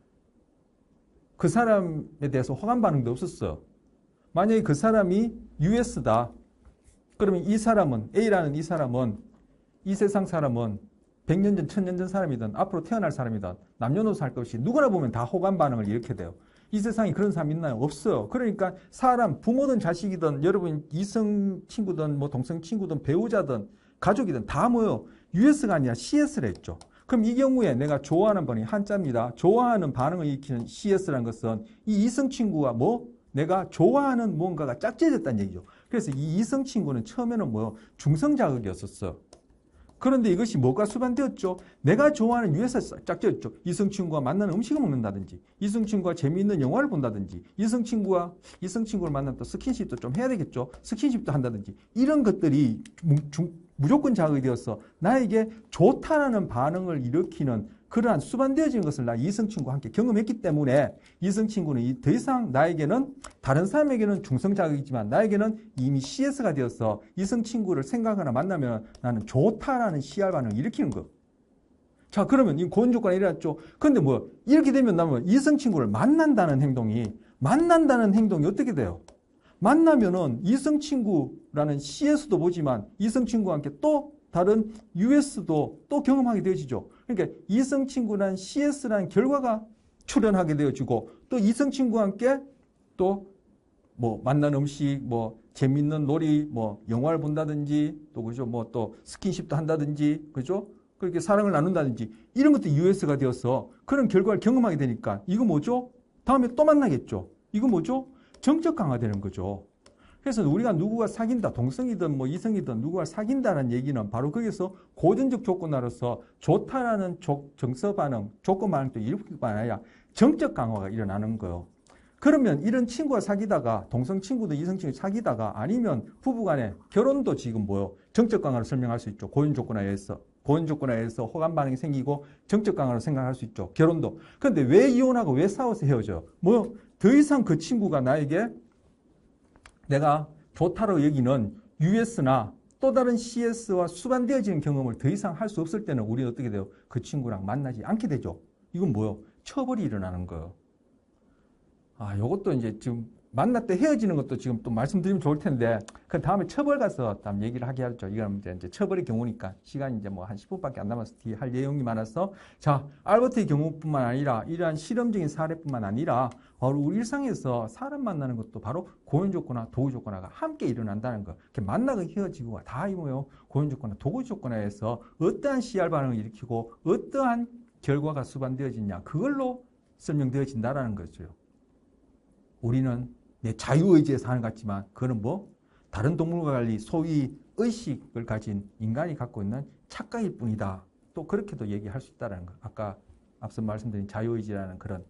그 사람에 대해서 호감 반응도 없었어요. 만약에 그 사람이 US다. 그러면 이 사람은, A라는 이 사람은, 이 세상 사람은 100년 전, 1000년 전 사람이든 앞으로 태어날 사람이든 남녀노소 할 것 없이 누구나 보면 다 호감 반응을 일으키게 돼요. 이 세상에 그런 사람 있나요? 없어요. 그러니까 사람, 부모든 자식이든 여러분 이성 친구든 뭐 동성 친구든 배우자든 가족이든 다 뭐요? US가 아니라 CS를 했죠. 그럼 이 경우에 내가 좋아하는 반응이 한자입니다. 좋아하는 반응을 일으키는 CS라는 것은 이 이성 친구와 뭐? 내가 좋아하는 무언가가 짝지어졌다는 얘기죠. 그래서 이 이성 친구는 처음에는 뭐요? 중성 자극이었었어요. 그런데 이것이 뭐가 수반되었죠? 내가 좋아하는 유해사 짝지었죠. 이성 친구와 만나는 음식을 먹는다든지, 이성 친구와 재미있는 영화를 본다든지, 이성 친구를 만나면 또 스킨십도 좀 해야 되겠죠. 스킨십도 한다든지, 이런 것들이 무조건 자극이 되어서 나에게 좋다라는 반응을 일으키는 그러한 수반되어지는 것을 나 이성친구와 함께 경험했기 때문에 이성친구는 더 이상 나에게는 다른 사람에게는 중성자극이지만 나에게는 이미 CS가 되어서 이성친구를 생각하거나 만나면 나는 좋다라는 CR 반응을 일으키는 거. 자, 그러면 이 고연조건이 일어났죠. 근데 뭐 이렇게 되면 나면 이성친구를 만난다는 행동이 어떻게 돼요? 만나면은 이성친구라는 CS도 보지만 이성친구와 함께 또 다른 US도 또 경험하게 되어지죠. 그러니까 이성친구란 CS라는 결과가 출현하게 되어지고 또 이성친구와 함께 또 뭐 만난 음식, 뭐 재밌는 놀이, 뭐 영화를 본다든지 또 그죠, 뭐 또 스킨십도 한다든지 그죠, 그렇게 사랑을 나눈다든지 이런 것도 US가 되어서 그런 결과를 경험하게 되니까 이거 뭐죠? 다음에 또 만나겠죠. 이거 뭐죠? 정적 강화되는 거죠. 그래서 우리가 누구가 사귄다, 동성이든 뭐 이성이든 누구가 사귄다는 얘기는 바로 거기서 고전적 조건으로서 좋다라는 정서 반응, 조건 반응도 일으킬 뿐 아니라 정적 강화가 일어나는 거예요. 그러면 이런 친구가 사귀다가 동성 친구도 이성 친구 사귀다가 아니면 부부간에 결혼도 지금 뭐요? 정적 강화로 설명할 수 있죠. 고연 조건에 의해서 호감 반응이 생기고 정적 강화로 생각할 수 있죠. 결혼도. 그런데 왜 이혼하고 왜 싸워서 헤어져? 뭐 더 이상 그 친구가 나에게 내가 좋다로 여기는 US나 또 다른 CS와 수반되어지는 경험을 더 이상 할 수 없을 때는 우리는 어떻게 돼요? 그 친구랑 만나지 않게 되죠. 이건 뭐요? 처벌이 일어나는 거예요. 아, 요것도 이제 지금 만날 때 헤어지는 것도 지금 또 말씀드리면 좋을 텐데, 그 다음에 처벌 가서 다음 얘기를 하게 하죠. 이건 이제 처벌의 경우니까 시간이 이제 뭐 한 10분밖에 안 남아서 뒤에 할 내용이 많아서, 자, 알버트의 경우뿐만 아니라 이러한 실험적인 사례뿐만 아니라 우리 일상에서 사람 만나는 것도 바로 고연 조건화, 도구 조건화가 함께 일어난다는 거. 이렇게 만나고 헤어지고가 다 뭐요? 고연 조건화, 도구 조건화에서 어떠한 CR 반응을 일으키고 어떠한 결과가 수반되어지냐, 그걸로 설명되어진다라는 거죠. 우리는 내 자유의지에 사는 것 같지만 그거는 뭐 다른 동물과 달리 소위 의식을 가진 인간이 갖고 있는 착각일 뿐이다. 또 그렇게도 얘기할 수 있다는 거. 아까 앞서 말씀드린 자유의지라는 그런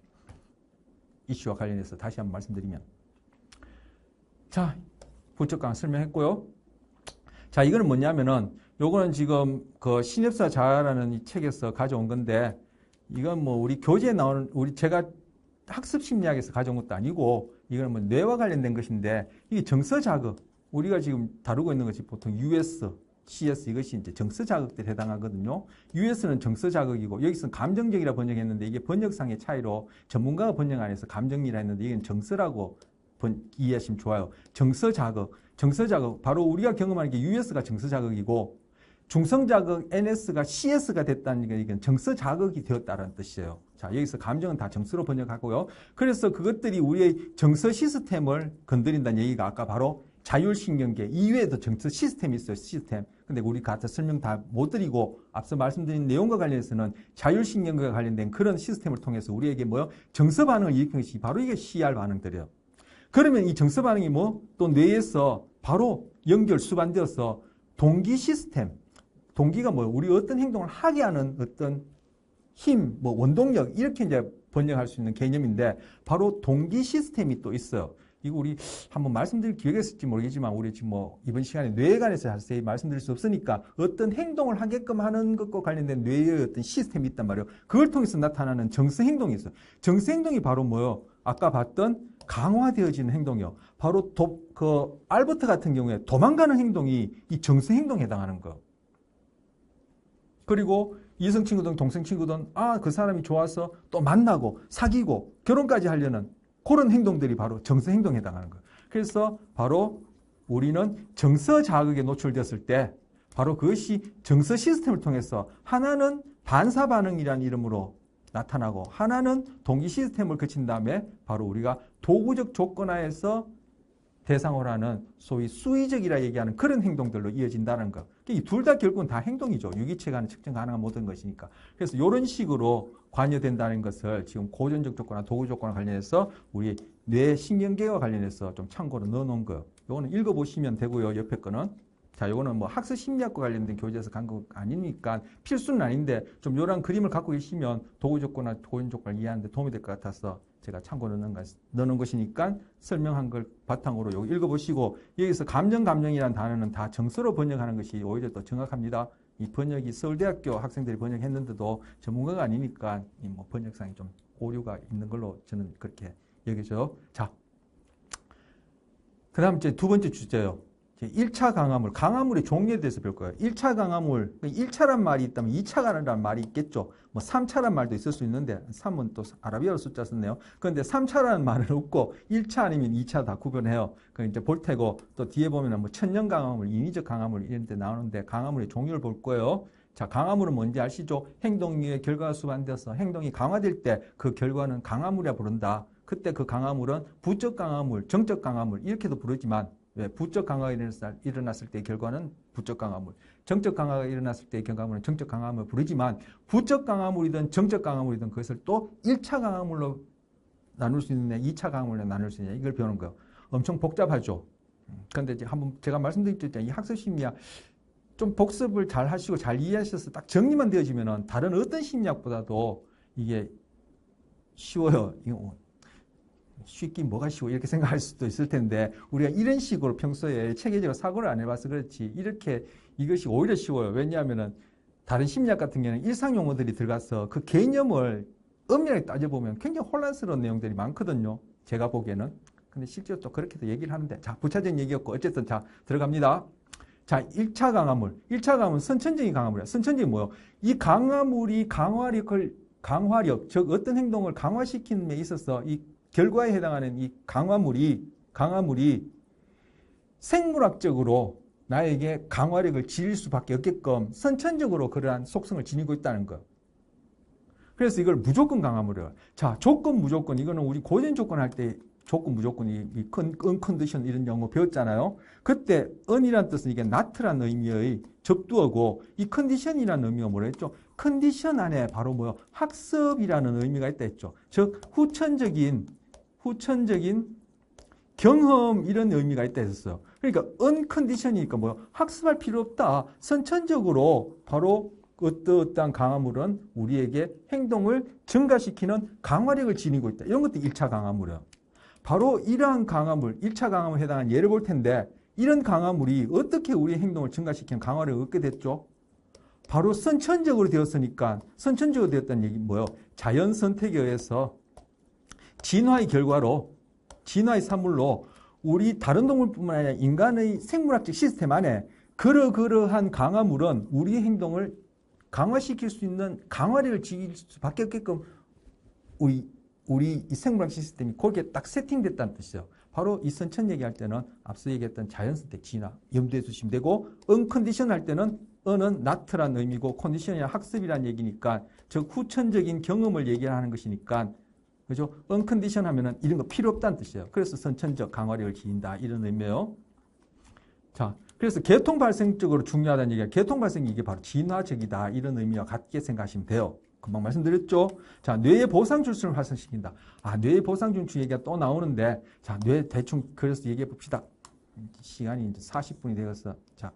이슈와 관련해서 다시 한번 말씀드리면, 자, 부적 강화 설명했고요. 자, 이거는 뭐냐면은 요거는 지금 그 신협사 자아라는 이 책에서 가져온 건데, 이건 뭐 우리 교재에 나오는 제가 학습 심리학에서 가져온 것도 아니고 이거는 뭐 뇌와 관련된 것인데, 이게 정서 자극, 우리가 지금 다루고 있는 것이 보통 US, CS 이것이 이제 정서 자극들에 해당하거든요. US는 정서 자극이고 여기서는 감정적이라 번역했는데 이게 번역상의 차이로 전문가가 번역 안 해서 감정이라 했는데 이건 정서라고 이해하시면 좋아요. 정서 자극 바로 우리가 경험하는 게 US가 정서 자극이고 중성 자극 NS가 CS가 됐다는 게 이건 정서 자극이 되었다는 뜻이에요. 자, 여기서 감정은 다 정서로 번역하고요. 그래서 그것들이 우리의 정서 시스템을 건드린다는 얘기가 아까 바로 자율신경계 이외에도 정서 시스템이 있어요. 시스템. 근데 우리 같은 설명 다 못 드리고 앞서 말씀드린 내용과 관련해서는 자율신경계와 관련된 그런 시스템을 통해서 우리에게 뭐요? 정서 반응을 일으키는 것이 바로 이게 CR 반응들이에요. 그러면 이 정서 반응이 뭐 또 뇌에서 바로 연결 수반되어서 동기 시스템, 동기가 뭐 우리 어떤 행동을 하게 하는 어떤 힘, 뭐 원동력 이렇게 이제 번역할 수 있는 개념인데 바로 동기 시스템이 또 있어요. 이거 우리 한번 말씀드릴 기회가 있을지 모르겠지만 우리 지금 뭐 이번 시간에 뇌에 관해서 자세히 말씀드릴 수 없으니까 어떤 행동을 하게끔 하는 것과 관련된 뇌의 어떤 시스템이 있단 말이에요. 그걸 통해서 나타나는 정서 행동이 있어요. 정서 행동이 바로 뭐요? 아까 봤던 강화되어지는 행동이요. 바로 알버트 같은 경우에 도망가는 행동이 이 정서 행동에 해당하는 거. 그리고 이성 친구든 동성 친구든 그 사람이 좋아서 또 만나고 사귀고 결혼까지 하려는 그런 행동들이 바로 정서 행동에 해당하는 거예요. 그래서 바로 우리는 정서 자극에 노출되었을 때 바로 그것이 정서 시스템을 통해서 하나는 반사 반응이라는 이름으로 나타나고 하나는 동기 시스템을 거친 다음에 바로 우리가 도구적 조건하에서 대상으로 하는 소위 수의적이라 얘기하는 그런 행동들로 이어진다는 것. 이 둘 다 결국은 다 행동이죠. 유기체가 측정 가능한 모든 것이니까. 그래서 이런 식으로 관여된다는 것을 지금 고전적 조건과 도구 조건과 관련해서 우리 뇌 신경계와 관련해서 좀 참고로 넣어놓은 거. 요거는 읽어보시면 되고요. 옆에 거는. 자, 요거는 뭐 학습 심리학과 관련된 교재에서 간 거 아니니까 필수는 아닌데 좀 요런 그림을 갖고 계시면 도구 조건과 고전 조건을 이해하는 데 도움이 될 것 같아서 제가 참고로 넣는 것이니까 설명한 걸 바탕으로 여기 읽어보시고 여기서 감정이라는 단어는 다 정서로 번역하는 것이 오히려 더 정확합니다. 이 번역이 서울대학교 학생들이 번역했는데도 전문가가 아니니까 이 뭐 번역상이 좀 오류가 있는 걸로 저는 그렇게 여겨져요. 자, 그 다음 이제 두 번째 주제요. 1차 강화물, 강화물의 종류에 대해서 배울 거예요. 1차 강화물, 1차란 말이 있다면 2차라는 말이 있겠죠. 뭐 3차란 말도 있을 수 있는데 3은 또 아라비아어 숫자 썼네요. 그런데 3차라는 말은 없고 1차 아니면 2차 다 구분해요. 그 이제 볼 테고 또 뒤에 보면은 뭐 천연 강화물, 인위적 강화물 이런 데 나오는데 강화물의 종류를 볼 거예요. 자, 강화물은 뭔지 아시죠? 행동의 결과가 수반돼서 행동이 강화될 때 그 결과는 강화물이라 부른다. 그때 그 강화물은 부적 강화물, 정적 강화물 이렇게도 부르지만 왜? 부적 강화가 일어났을 때의 결과는 부적 강화물, 정적 강화가 일어났을 때의 결과물은 정적 강화물을 부르지만 부적 강화물이든 정적 강화물이든 그것을 또 1차 강화물로 나눌 수 있느냐, 2차 강화물로 나눌 수 있느냐 이걸 배우는 거예요. 엄청 복잡하죠. 그런데 이제 한번 제가 말씀드렸죠. 이 학습 심리학 좀 복습을 잘 하시고 잘 이해하셔서 딱 정리만 되어지면은 다른 어떤 심리학보다도 이게 쉬워요. 쉽긴 뭐가 쉬워 이렇게 생각할 수도 있을 텐데 우리가 이런 식으로 평소에 체계적으로 사고를 안 해봐서 그렇지 이렇게 이것이 오히려 쉬워요. 왜냐하면은 다른 심리학 같은 경우는 일상 용어들이 들어가서 그 개념을 엄밀하게 따져보면 굉장히 혼란스러운 내용들이 많거든요. 제가 보기에는. 근데 실제로 또 그렇게도 얘기를 하는데 자, 부차적인 얘기였고 어쨌든 자, 들어갑니다. 자, 1차 강화물. 1차 강화물은 선천적인 강화물이야. 선천적인 뭐예요? 이 강화물이 강화력, 즉 어떤 행동을 강화시키는 데 있어서 이 결과에 해당하는 이 강화물이 생물학적으로 나에게 강화력을 지닐 수밖에 없게끔 선천적으로 그러한 속성을 지니고 있다는 거. 그래서 이걸 무조건 강화물이에요. 자, 조건 무조건 이거는 우리 고전 조건 할 때 조건 무조건 이 uncondition 이런 용어 배웠잖아요. 그때 un이라는 뜻은 이게 not라는 의미의 접두어고 이 condition이라는 의미가 뭐라 했죠? 컨디션 안에 바로 뭐요? 학습이라는 의미가 있다 했죠. 즉 후천적인 경험 이런 의미가 있다 했었어요. 그러니까 uncondition이니까 뭐요? 학습할 필요 없다. 선천적으로 바로 어떠한 강화물은 우리에게 행동을 증가시키는 강화력을 지니고 있다. 이런 것도 1차 강화물이에요. 바로 이러한 강화물, 1차 강화물에 해당하는 예를 볼 텐데 이런 강화물이 어떻게 우리의 행동을 증가시키는 강화력을 얻게 됐죠? 바로 선천적으로 되었으니까 선천적으로 되었다는 얘기 뭐예요? 자연 선택에 의해서 진화의 결과로 진화의 산물로 우리 다른 동물뿐만 아니라 인간의 생물학적 시스템 안에 그러한 강화물은 우리의 행동을 강화시킬 수 있는 강화력을 지닐 수밖에 없게끔 우리 이 생물학 시스템이 거기에 딱 세팅됐다는 뜻이에요. 바로 이 선천 얘기할 때는 앞서 얘기했던 자연선택 진화 염두에 두시면 되고 uncondition 할 때는 un은 not라는 의미고 condition이란 학습이라는 얘기니까 즉 후천적인 경험을 얘기하는 것이니까 그죠? uncondition 하면은 이런 거 필요 없다는 뜻이에요. 그래서 선천적 강화력을 지닌다 이런 의미예요. 자, 그래서 계통 발생적으로 중요하다는 얘기가 계통 발생이 이게 바로 진화적이다 이런 의미와 같게 생각하시면 돼요. 금방 말씀드렸죠. 자, 뇌의 보상 줄수를 활성시킨다. 아, 뇌의 보상 줄수 얘기가 또 나오는데 자, 뇌 대충 그래서 얘기해 봅시다. 시간이 이제 40분이 되어서 자,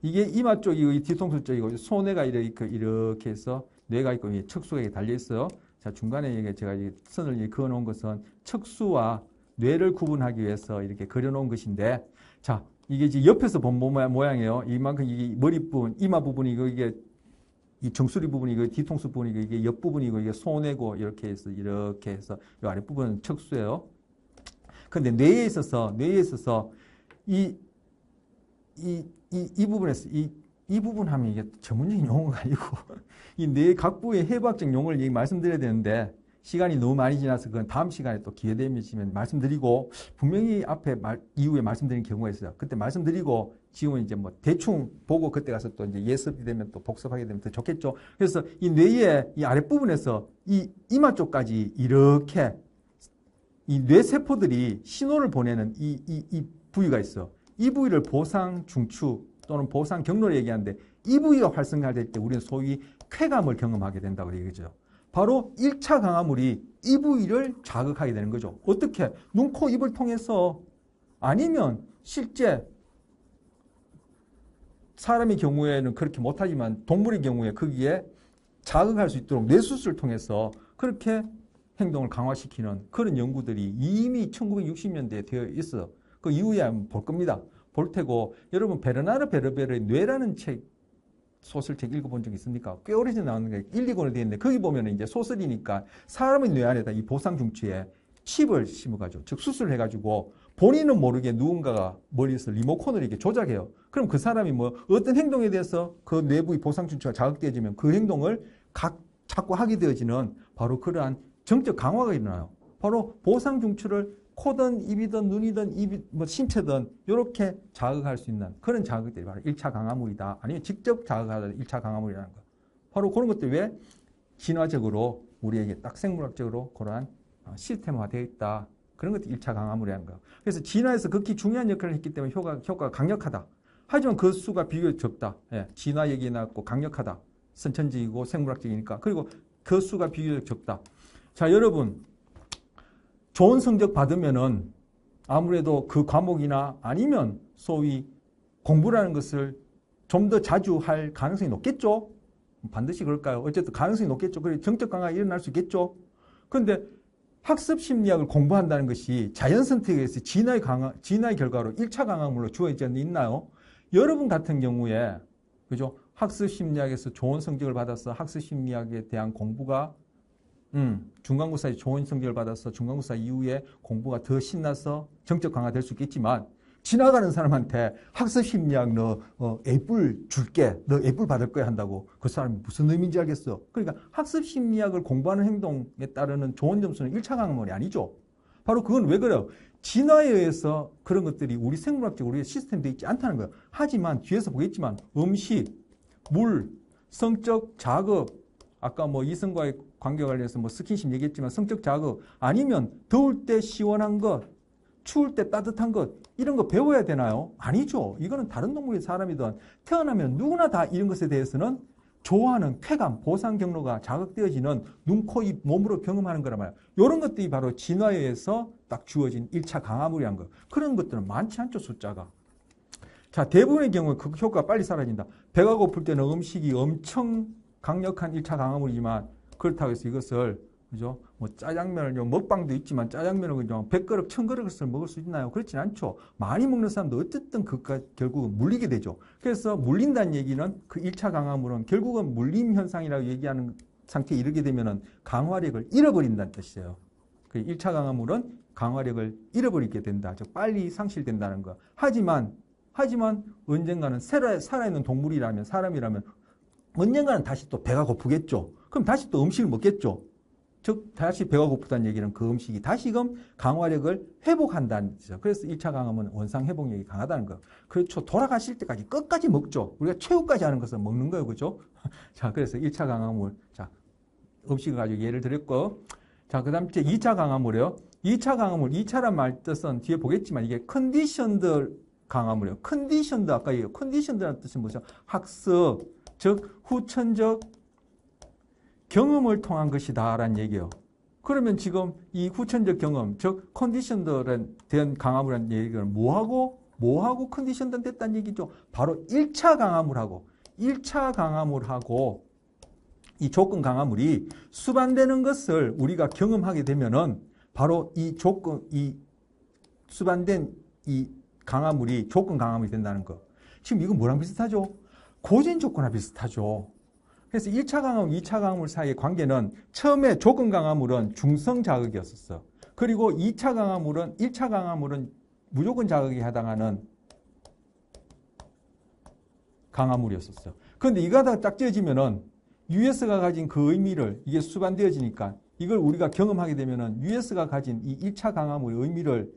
이게 이마 쪽이고 이 뒤통수 쪽이고 소뇌가 이렇게 해서 뇌가 있고 척수가 달려 있어요. 자, 중간에 이게 제가 선을 그어 놓은 것은 척수와 뇌를 구분하기 위해서 이렇게 그려 놓은 것인데 자, 이게 이제 옆에서 본 모양이에요. 이만큼 이게 머리 부분, 이마 부분이고 이게 이 정수리 부분이고 뒤통수 부분이고 이게 옆 부분이고 이게 소뇌고 이렇게 해서 이 아랫 부분은 척수예요. 근데 뇌에 있어서 이 부분에서 이 부분 하면 이게 전문적인 용어가 아니고 이 뇌 각 부의 해부학적 용어를 말씀드려야 되는데 시간이 너무 많이 지나서 그건 다음 시간에 또 기회 되면 말씀드리고 분명히 이후에 말씀드린 경우가 있어요. 그때 말씀드리고 지금은 이제 뭐 대충 보고 그때 가서 또 이제 예습이 되면 또 복습하게 되면 더 좋겠죠. 그래서 이 뇌의 이 아랫부분에서 이 이마 쪽까지 이렇게 이 뇌세포들이 신호를 보내는 이 부위가 있어. 이 부위를 보상 중추 또는 보상 경로로 얘기하는데 이 부위가 활성화될 때 우리는 소위 쾌감을 경험하게 된다고 얘기죠. 바로 1차 강화물이 이 부위를 자극하게 되는 거죠. 어떻게? 눈, 코, 입을 통해서 아니면 실제 사람의 경우에는 그렇게 못하지만 동물의 경우에 거기에 자극할 수 있도록 뇌수술을 통해서 그렇게 행동을 강화시키는 그런 연구들이 이미 1960년대에 되어 있어. 그 이후에 한번 볼 겁니다. 볼 테고 여러분 베르나르 베르베르의 뇌라는 책 소설책 읽어본 적 있습니까? 꽤 오래전에 나오는 게 1, 2권으로 되어 있는데 거기 보면 이제 소설이니까 사람의 뇌 안에다 이 보상 중추에 칩을 심어가지고 즉 수술을 해가지고 본인은 모르게 누군가가 머리에서 리모컨을 이렇게 조작해요. 그럼 그 사람이 뭐 어떤 행동에 대해서 그 내부의 보상 중추가 자극되어지면 그 행동을 자꾸 하게 되어지는 바로 그러한 정적 강화가 일어나요. 바로 보상 중추를 코든 입이든 눈이든 뭐 신체든 이렇게 자극할 수 있는 그런 자극들이 바로 1차 강화물이다. 아니면 직접 자극하는 1차 강화물이라는 거. 바로 그런 것들이 왜 진화적으로 우리에게 딱 생물학적으로 그러한 시스템화되어 있다. 그런 것들이 1차 강화물이라는 거. 그래서 진화에서 극히 중요한 역할을 했기 때문에 효과가 강력하다. 하지만 그 수가 비교적 적다. 예, 진화 얘기 나왔고 강력하다. 선천적이고 생물학적이니까. 그리고 그 수가 비교적 적다. 자, 여러분. 좋은 성적 받으면은 아무래도 그 과목이나 아니면 소위 공부라는 것을 좀 더 자주 할 가능성이 높겠죠? 반드시 그럴까요? 어쨌든 가능성이 높겠죠. 그리고 정적 강화가 일어날 수 있겠죠? 그런데 학습 심리학을 공부한다는 것이 자연 선택에 의해서 진화의 결과로 1차 강화물로 주어지지 있나요? 여러분 같은 경우에, 그죠? 학습 심리학에서 좋은 성적을 받아서 학습 심리학에 대한 공부가 중간고사에 좋은 성적을 받아서 중간고사 이후에 공부가 더 신나서 정적 강화될 수 있겠지만 지나가는 사람한테 학습심리학 너 A뿔 줄게. 너 A뿔 받을 거야 한다고 그 사람이 무슨 의미인지 알겠어. 그러니까 학습심리학을 공부하는 행동에 따르는 좋은 점수는 1차 강화물이 아니죠. 바로 그건 왜 그래요? 진화에 의해서 그런 것들이 우리 생물학적으로 우리의 시스템이 되어 있지 않다는 거예요. 하지만 뒤에서 보겠지만 음식, 물, 성적 자극, 아까 뭐 이성과의 관계 관련해서 뭐 스킨십 얘기했지만 성적 자극 아니면 더울 때 시원한 것, 추울 때 따뜻한 것 이런 거 배워야 되나요? 아니죠. 이거는 다른 동물이 사람이든 태어나면 누구나 다 이런 것에 대해서는 좋아하는 쾌감, 보상 경로가 자극되어지는 눈, 코, 입, 몸으로 경험하는 거란 말이에요. 이런 것들이 바로 진화에 의해서 딱 주어진 1차 강화물이란 거. 그런 것들은 많지 않죠, 숫자가. 자, 대부분의 경우에 그 효과가 빨리 사라진다. 배가 고플 때는 음식이 엄청 강력한 1차 강화물이지만 그렇다고 해서 이것을 그죠? 뭐 짜장면을 먹방도 있지만 짜장면을 그냥 100그릇, 1000그릇을 먹을 수 있나요? 그렇진 않죠. 많이 먹는 사람도 어쨌든 결국은 물리게 되죠. 그래서 물린다는 얘기는 그 1차 강화물은 결국은 물림 현상이라고 얘기하는 상태에 이르게 되면은 강화력을 잃어버린다는 뜻이에요. 그 1차 강화물은 강화력을 잃어버리게 된다. 즉 빨리 상실된다는 거. 하지만 언젠가는 살아있는 동물이라면 사람이라면 언젠가는 다시 또 배가 고프겠죠. 그럼 다시 또 음식을 먹겠죠. 즉 다시 배가 고프다는 얘기는 그 음식이 다시금 강화력을 회복한다는 뜻이죠. 그래서 1차 강화는 원상 회복력이 강하다는 거. 그렇죠. 돌아가실 때까지 끝까지 먹죠. 우리가 최후까지 하는 것은 먹는 거예요. 그렇죠? 자, 그래서 1차 강화물. 자, 음식을 가지고 예를 들었고. 자, 그 다음 이제 2차 강화물이요. 2차 강화물, 2차란 말 뜻은 뒤에 보겠지만 이게 컨디션드 강화물이에요. 컨디션드, 아까 얘기했죠. 컨디션드라는 뜻은 뭐죠? 학습, 즉 후천적 경험을 통한 것이다 라는 얘기예요. 그러면 지금 이 후천적 경험, 즉 컨디션들에 대한 강화물이라는 얘기는 뭐하고 컨디션들 됐다는 얘기죠. 바로 1차 강화물하고 이 조건 강화물이 수반되는 것을 우리가 경험하게 되면은 바로 이 수반된 이 강화물이 조건 강화물이 된다는 거. 지금 이거 뭐랑 비슷하죠? 고전 조건과 비슷하죠. 그래서 1차 강화물, 2차 강화물 사이의 관계는 처음에 조건 강화물은 중성 자극이었었어. 그리고 1차 강화물은 무조건 자극에 해당하는 강화물이었었어. 그런데 이거 딱 지어지면은 US가 가진 그 의미를 이게 수반되어지니까 이걸 우리가 경험하게 되면은 US가 가진 이 1차 강화물의 의미를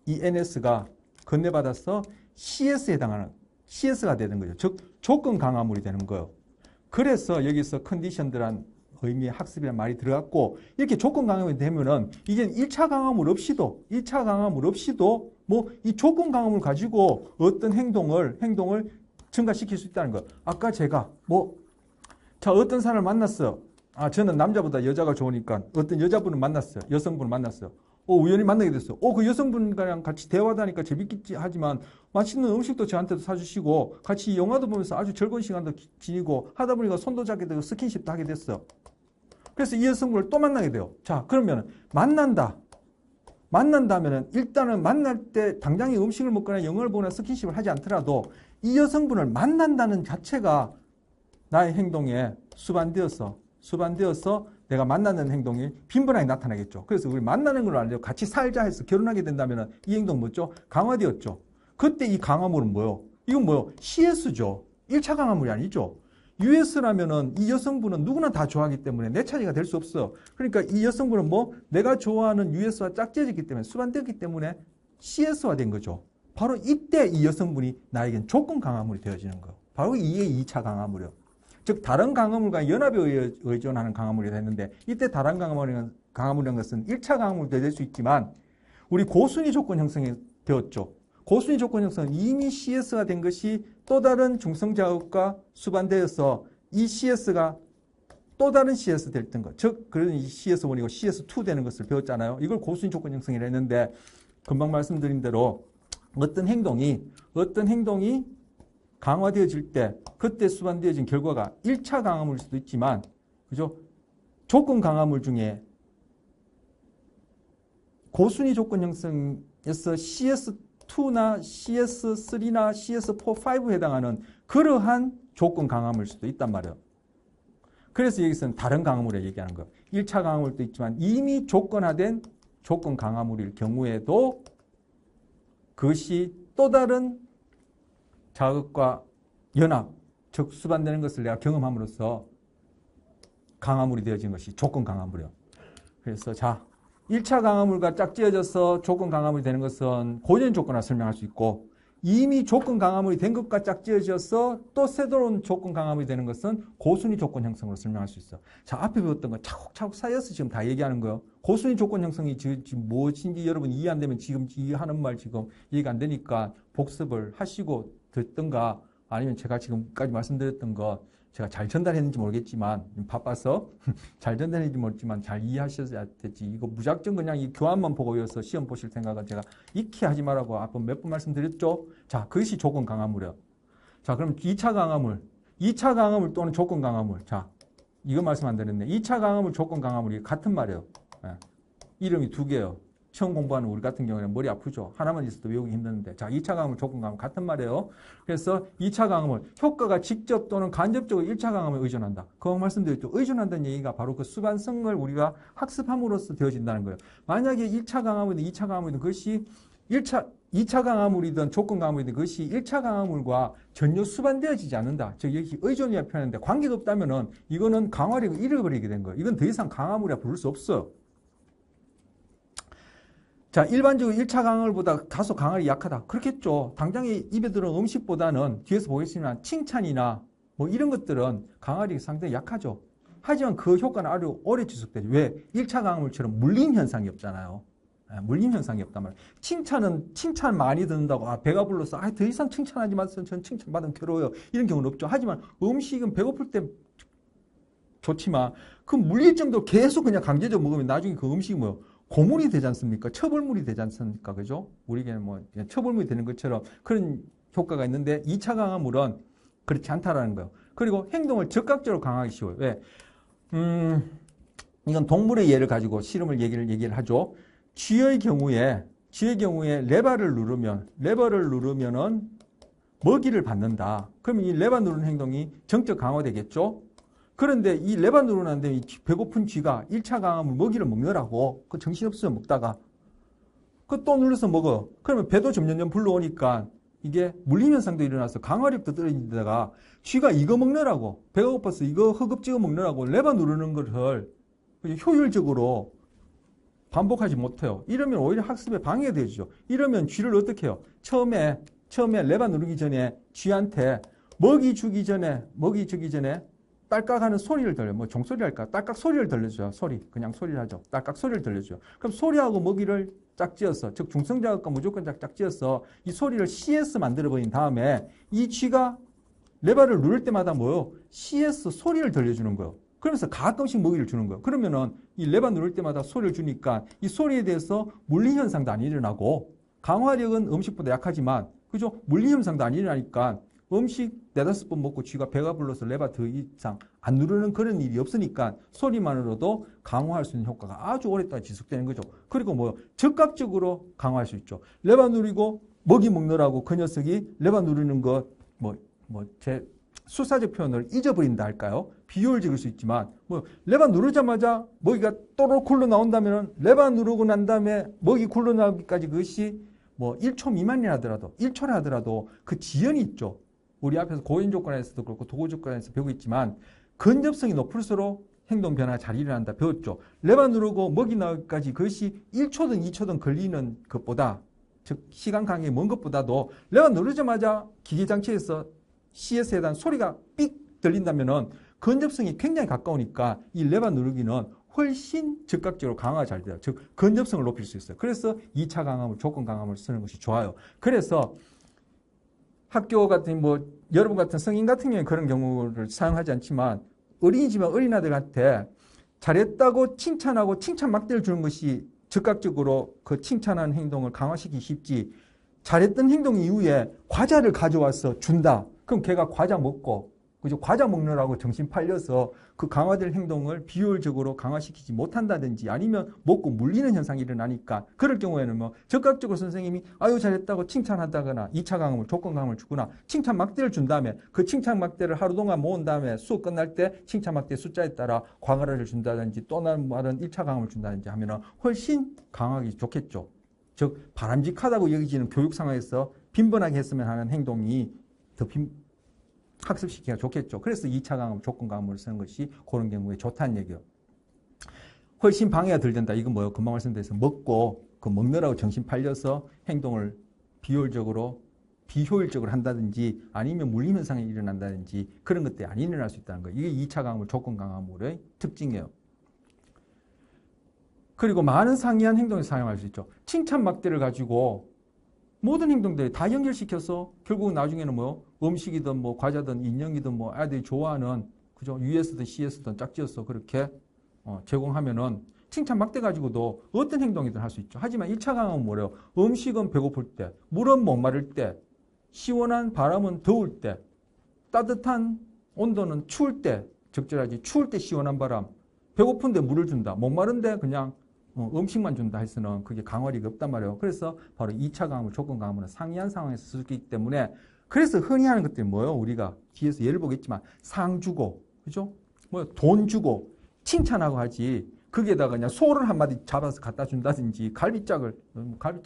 이 NS가 건네받아서 CS에 해당하는 CS가 되는 거죠. 즉 조건 강화물이 되는 거예요. 그래서 여기서 컨디션드란 의미의 학습이라는 말이 들어갔고 이렇게 조건 강화물이 되면은 이제 1차 강화물 없이도 뭐 이 조건 강화물 가지고 어떤 행동을 증가시킬 수 있다는 거. 아까 제가 어떤 사람을 만났어. 저는 남자보다 여자가 좋으니까 어떤 여자분을 만났어요. 여성분을 만났어요. 우연히 만나게 됐어요. 그 여성분이랑 같이 대화도 하니까 재밌겠지 하지만 맛있는 음식도 저한테도 사주시고 같이 영화도 보면서 아주 즐거운 시간도 지니고 하다 보니까 손도 잡게 되고 스킨십도 하게 됐어. 그래서 이 여성분을 또 만나게 돼요. 자, 그러면 만난다면은 일단은 만날 때 당장에 음식을 먹거나 영화를 보거나 스킨십을 하지 않더라도 이 여성분을 만난다는 자체가 나의 행동에 수반되어서 내가 만나는 행동이 빈번하게 나타나겠죠. 그래서 우리 만나는 걸 알죠. 같이 살자 해서 결혼하게 된다면 이 행동 뭐죠? 강화되었죠. 그때 이 강화물은 뭐요? 이건 뭐요? CS죠. 1차 강화물이 아니죠. US라면은 이 여성분은 누구나 다 좋아하기 때문에 내 차지가 될 수 없어요. 그러니까 이 여성분은 뭐 내가 좋아하는 US와 짝지어졌기 때문에 수반되었기 때문에 CS화 된 거죠. 바로 이때 이 여성분이 나에겐 조건 강화물이 되어지는 거예요. 바로 이게 2차 강화물이요. 즉 다른 강화물과 연합에 의존하는 강화물이 됐는데 이때 다른 강화물이라는 것은 1차 강화물도 될 수 있지만 우리 고순위 조건 형성이 되었죠. 고순위 조건 형성은 이미 CS가 된 것이 또 다른 중성 자극과 수반되어서 이 CS가 또 다른 CS 됐던 것. 즉 그런 이 CS1이고 CS2 되는 것을 배웠잖아요. 이걸 고순위 조건 형성이라 했는데 금방 말씀드린 대로 어떤 행동이 강화되어질 때 그때 수반되어진 결과가 1차 강화물일 수도 있지만 그죠? 조건 강화물 중에 고순위 조건 형성에서 CS2나 CS3나 CS4, 5에 해당하는 그러한 조건 강화물일 수도 있단 말이에요. 그래서 여기서는 다른 강화물에 얘기하는 거예요. 1차 강화물도 있지만 이미 조건화된 조건 강화물일 경우에도 그것이 또 다른 자극과 연합, 즉 수반되는 것을 내가 경험함으로써 강화물이 되어진 것이 조건 강화물이요. 그래서 자, 1차 강화물과 짝지어져서 조건 강화물이 되는 것은 고전 조건화 설명할 수 있고 이미 조건 강화물이 된 것과 짝지어져서 또 새로운 조건 강화물이 되는 것은 고순위 조건 형성으로 설명할 수 있어. 자, 앞에 배웠던 거 차곡차곡 쌓여서 지금 다 얘기하는 거예요. 고순위 조건 형성이 지금 무엇인지 여러분 이해 안 되면 지금 이 하는 말 지금 이해가 안 되니까 복습을 하시고 듣든가 아니면 제가 지금까지 말씀드렸던 거 제가 잘 전달했는지 모르겠지만 바빠서 잘 전달했는지 모르겠지만 잘 이해하셔야 되지. 이거 무작정 그냥 이 교환만 보고 외워서 시험 보실 생각은 제가 익히 하지 말라고 앞서 몇 번 말씀드렸죠. 자, 그것이 조건 강화물이요. 자, 그럼 2차 강화물 또는 조건 강화물. 자, 이거 말씀 안 드렸네. 2차 강화물, 조건 강화물이 같은 말이에요. 예. 이름이 두 개예요. 처음 공부하는 우리 같은 경우에는 머리 아프죠. 하나만 있어도 외우기 힘드는데. 자, 2차 강화물, 조건 강화물 같은 말이에요. 그래서 2차 강화물, 효과가 직접 또는 간접적으로 1차 강화물에 의존한다. 그거 말씀드렸죠. 의존한다는 얘기가 바로 그 수반성을 우리가 학습함으로써 되어진다는 거예요. 만약에 1차 강화물이든 2차 강화물이든 그것이 2차 강화물이든 조건 강화물이든 그것이 1차 강화물과 전혀 수반되어지지 않는다. 즉, 여기 의존이라 표현하는데 관계가 없다면은 이거는 강화력을 잃어버리게 된 거예요. 이건 더 이상 강화물이라 부를 수 없어요. 자, 일반적으로 1차 강화물보다 다소 강화력이 약하다. 그렇겠죠. 당장에 입에 들어온 음식보다는 뒤에서 보겠지만 칭찬이나 뭐 이런 것들은 강화력이 상당히 약하죠. 하지만 그 효과는 아주 오래 지속되죠. 왜? 1차 강화물처럼 물림 현상이 없잖아요. 물림 현상이 없단 말이에요. 칭찬 많이 듣는다고 배가 불러서 더 이상 칭찬하지 마세요. 전 칭찬받으면 괴로워요. 이런 경우는 없죠. 하지만 음식은 배고플 때 좋지만 그 물릴 정도로 계속 그냥 강제적으로 먹으면 나중에 그 음식이 뭐요? 고물이 되지 않습니까? 처벌물이 되지 않습니까? 그죠? 우리에게는 뭐 처벌물이 되는 것처럼 그런 효과가 있는데 2차 강화물은 그렇지 않다라는 거예요. 그리고 행동을 즉각적으로 강화하기 쉬워요. 왜? 이건 동물의 예를 가지고 실험을 얘기를 하죠. 쥐의 경우에 레버를 누르면은 먹이를 받는다. 그러면 이 레버 누르는 행동이 정적 강화되겠죠? 그런데 이 레바 누르는데 배고픈 쥐가 1차 강화물 먹이를 먹느라고 그 정신없으면 먹다가 그 또 눌러서 먹어. 그러면 배도 점점 불러오니까 이게 물림 현상도 일어나서 강화력도 떨어지다가 쥐가 이거 먹느라고 배가 고파서 이거 허겁지겁 먹느라고 레바 누르는 것을 효율적으로 반복하지 못해요. 이러면 오히려 학습에 방해가 되죠. 이러면 쥐를 어떻게 해요? 처음에 레바 누르기 전에 쥐한테 먹이 주기 전에 딸깍하는 소리를 들려요. 뭐 종소리 할까? 딸깍 소리를 들려줘요. 그냥 소리를 하죠. 딸깍 소리를 들려줘요. 그럼 소리하고 먹이를 짝지어서, 즉 중성자극과 무조건 짝지어서 이 소리를 CS 만들어버린 다음에 이 쥐가 레버를 누를 때마다 뭐요? CS 소리를 들려주는 거예요. 그러면서 가끔씩 먹이를 주는 거예요. 그러면은 이 레버 누를 때마다 소리를 주니까 이 소리에 대해서 물리 현상도 안 일어나고 강화력은 음식보다 약하지만 그죠? 물리 현상도 안 일어나니까 음식 4-5번 먹고 쥐가 배가 불러서 레바 더 이상 안 누르는 그런 일이 없으니까 소리만으로도 강화할 수 있는 효과가 아주 오랫동안 지속되는 거죠. 그리고 뭐 즉각적으로 강화할 수 있죠. 레바 누르고 먹이 먹느라고 그 녀석이 레바 누르는 거 수사적 표현을 잊어버린다 할까요? 비유를 지을 수 있지만 뭐 레바 누르자마자 먹이가 또록 굴러 나온다면 레바 누르고 난 다음에 먹이 굴러 나오기까지 그것이 뭐 1초 미만이라 하더라도 1초라 하더라도 그 지연이 있죠. 우리 앞에서 고인 조건에서도 그렇고 도구 조건에서 배우고 있지만 근접성이 높을수록 행동 변화가 잘 일어난다 배웠죠. 레바 누르고 먹이 나오기까지 그것이 1초든 2초든 걸리는 것보다 즉 시간 간격이 먼 것보다도 레바 누르자마자 기계장치에서 CS에 대한 소리가 삑 들린다면은 근접성이 굉장히 가까우니까 이 레바 누르기는 훨씬 즉각적으로 강화가 잘 돼요. 즉 근접성을 높일 수 있어요. 그래서 2차 강화물, 조건 강화물을 쓰는 것이 좋아요. 그래서 학교 같은 뭐 여러분 같은 성인 같은 경우에 그런 경우를 사용하지 않지만 어린이집에 어린아들한테 잘했다고 칭찬하고 칭찬 막대를 주는 것이 즉각적으로 그 칭찬하는 행동을 강화시키기 쉽지 잘했던 행동 이후에 과자를 가져와서 준다. 그럼 걔가 과자 먹고 그죠? 과자 먹느라고 정신 팔려서 그 강화될 행동을 비효율적으로 강화시키지 못한다든지 아니면 먹고 물리는 현상이 일어나니까 그럴 경우에는 뭐 즉각적으로 선생님이 아유 잘했다고 칭찬하다거나 2차 강화물, 조건 강화물 주거나 칭찬 막대를 준 다음에 그 칭찬 막대를 하루 동안 모은 다음에 수업 끝날 때 칭찬 막대 숫자에 따라 광활화를 준다든지 또 다른 1차 강화물을 준다든지 하면 훨씬 강하기 좋겠죠. 즉 바람직하다고 여기지는 교육 상황에서 빈번하게 했으면 하는 행동이 더 학습시키기가 좋겠죠. 그래서 2차 강화물, 조건 강화물을 쓰는 것이 그런 경우에 좋다는 얘기예요. 훨씬 방해가 덜 된다. 이건 뭐예요? 금방 말씀드려서 먹고 그 먹느라고 정신 팔려서 행동을 비효율적으로 한다든지 아니면 물림 현상이 일어난다든지 그런 것들이 안 일어날 수 있다는 거예요. 이게 2차 강화물, 조건 강화물의 특징이에요. 그리고 많은 상이한 행동에 사용할 수 있죠. 칭찬 막대를 가지고 모든 행동들이 다 연결시켜서 결국은 나중에는 뭐 음식이든 뭐 과자든 인형이든 뭐 아이들이 좋아하는 그죠? US든 CS든 짝지어서 그렇게 제공하면은 칭찬 막대 가지고도 어떤 행동이든 할 수 있죠. 하지만 1차 강화는 뭐래요? 음식은 배고플 때, 물은 목마를 때, 시원한 바람은 더울 때, 따뜻한 온도는 추울 때 적절하지. 추울 때 시원한 바람, 배고픈데 물을 준다. 목마른데 그냥 음식만 준다 해서는 그게 강화력이 없단 말이에요. 그래서 바로 2차 강화물, 조건 강화물은 상이한 상황에서 쓰기 때문에 그래서 흔히 하는 것들이 뭐예요? 우리가 뒤에서 예를 보겠지만 상 주고, 그죠? 뭐 돈 주고 칭찬하고 하지. 거기에다가 그냥 소를 한마디 잡아서 갖다 준다든지 갈비짝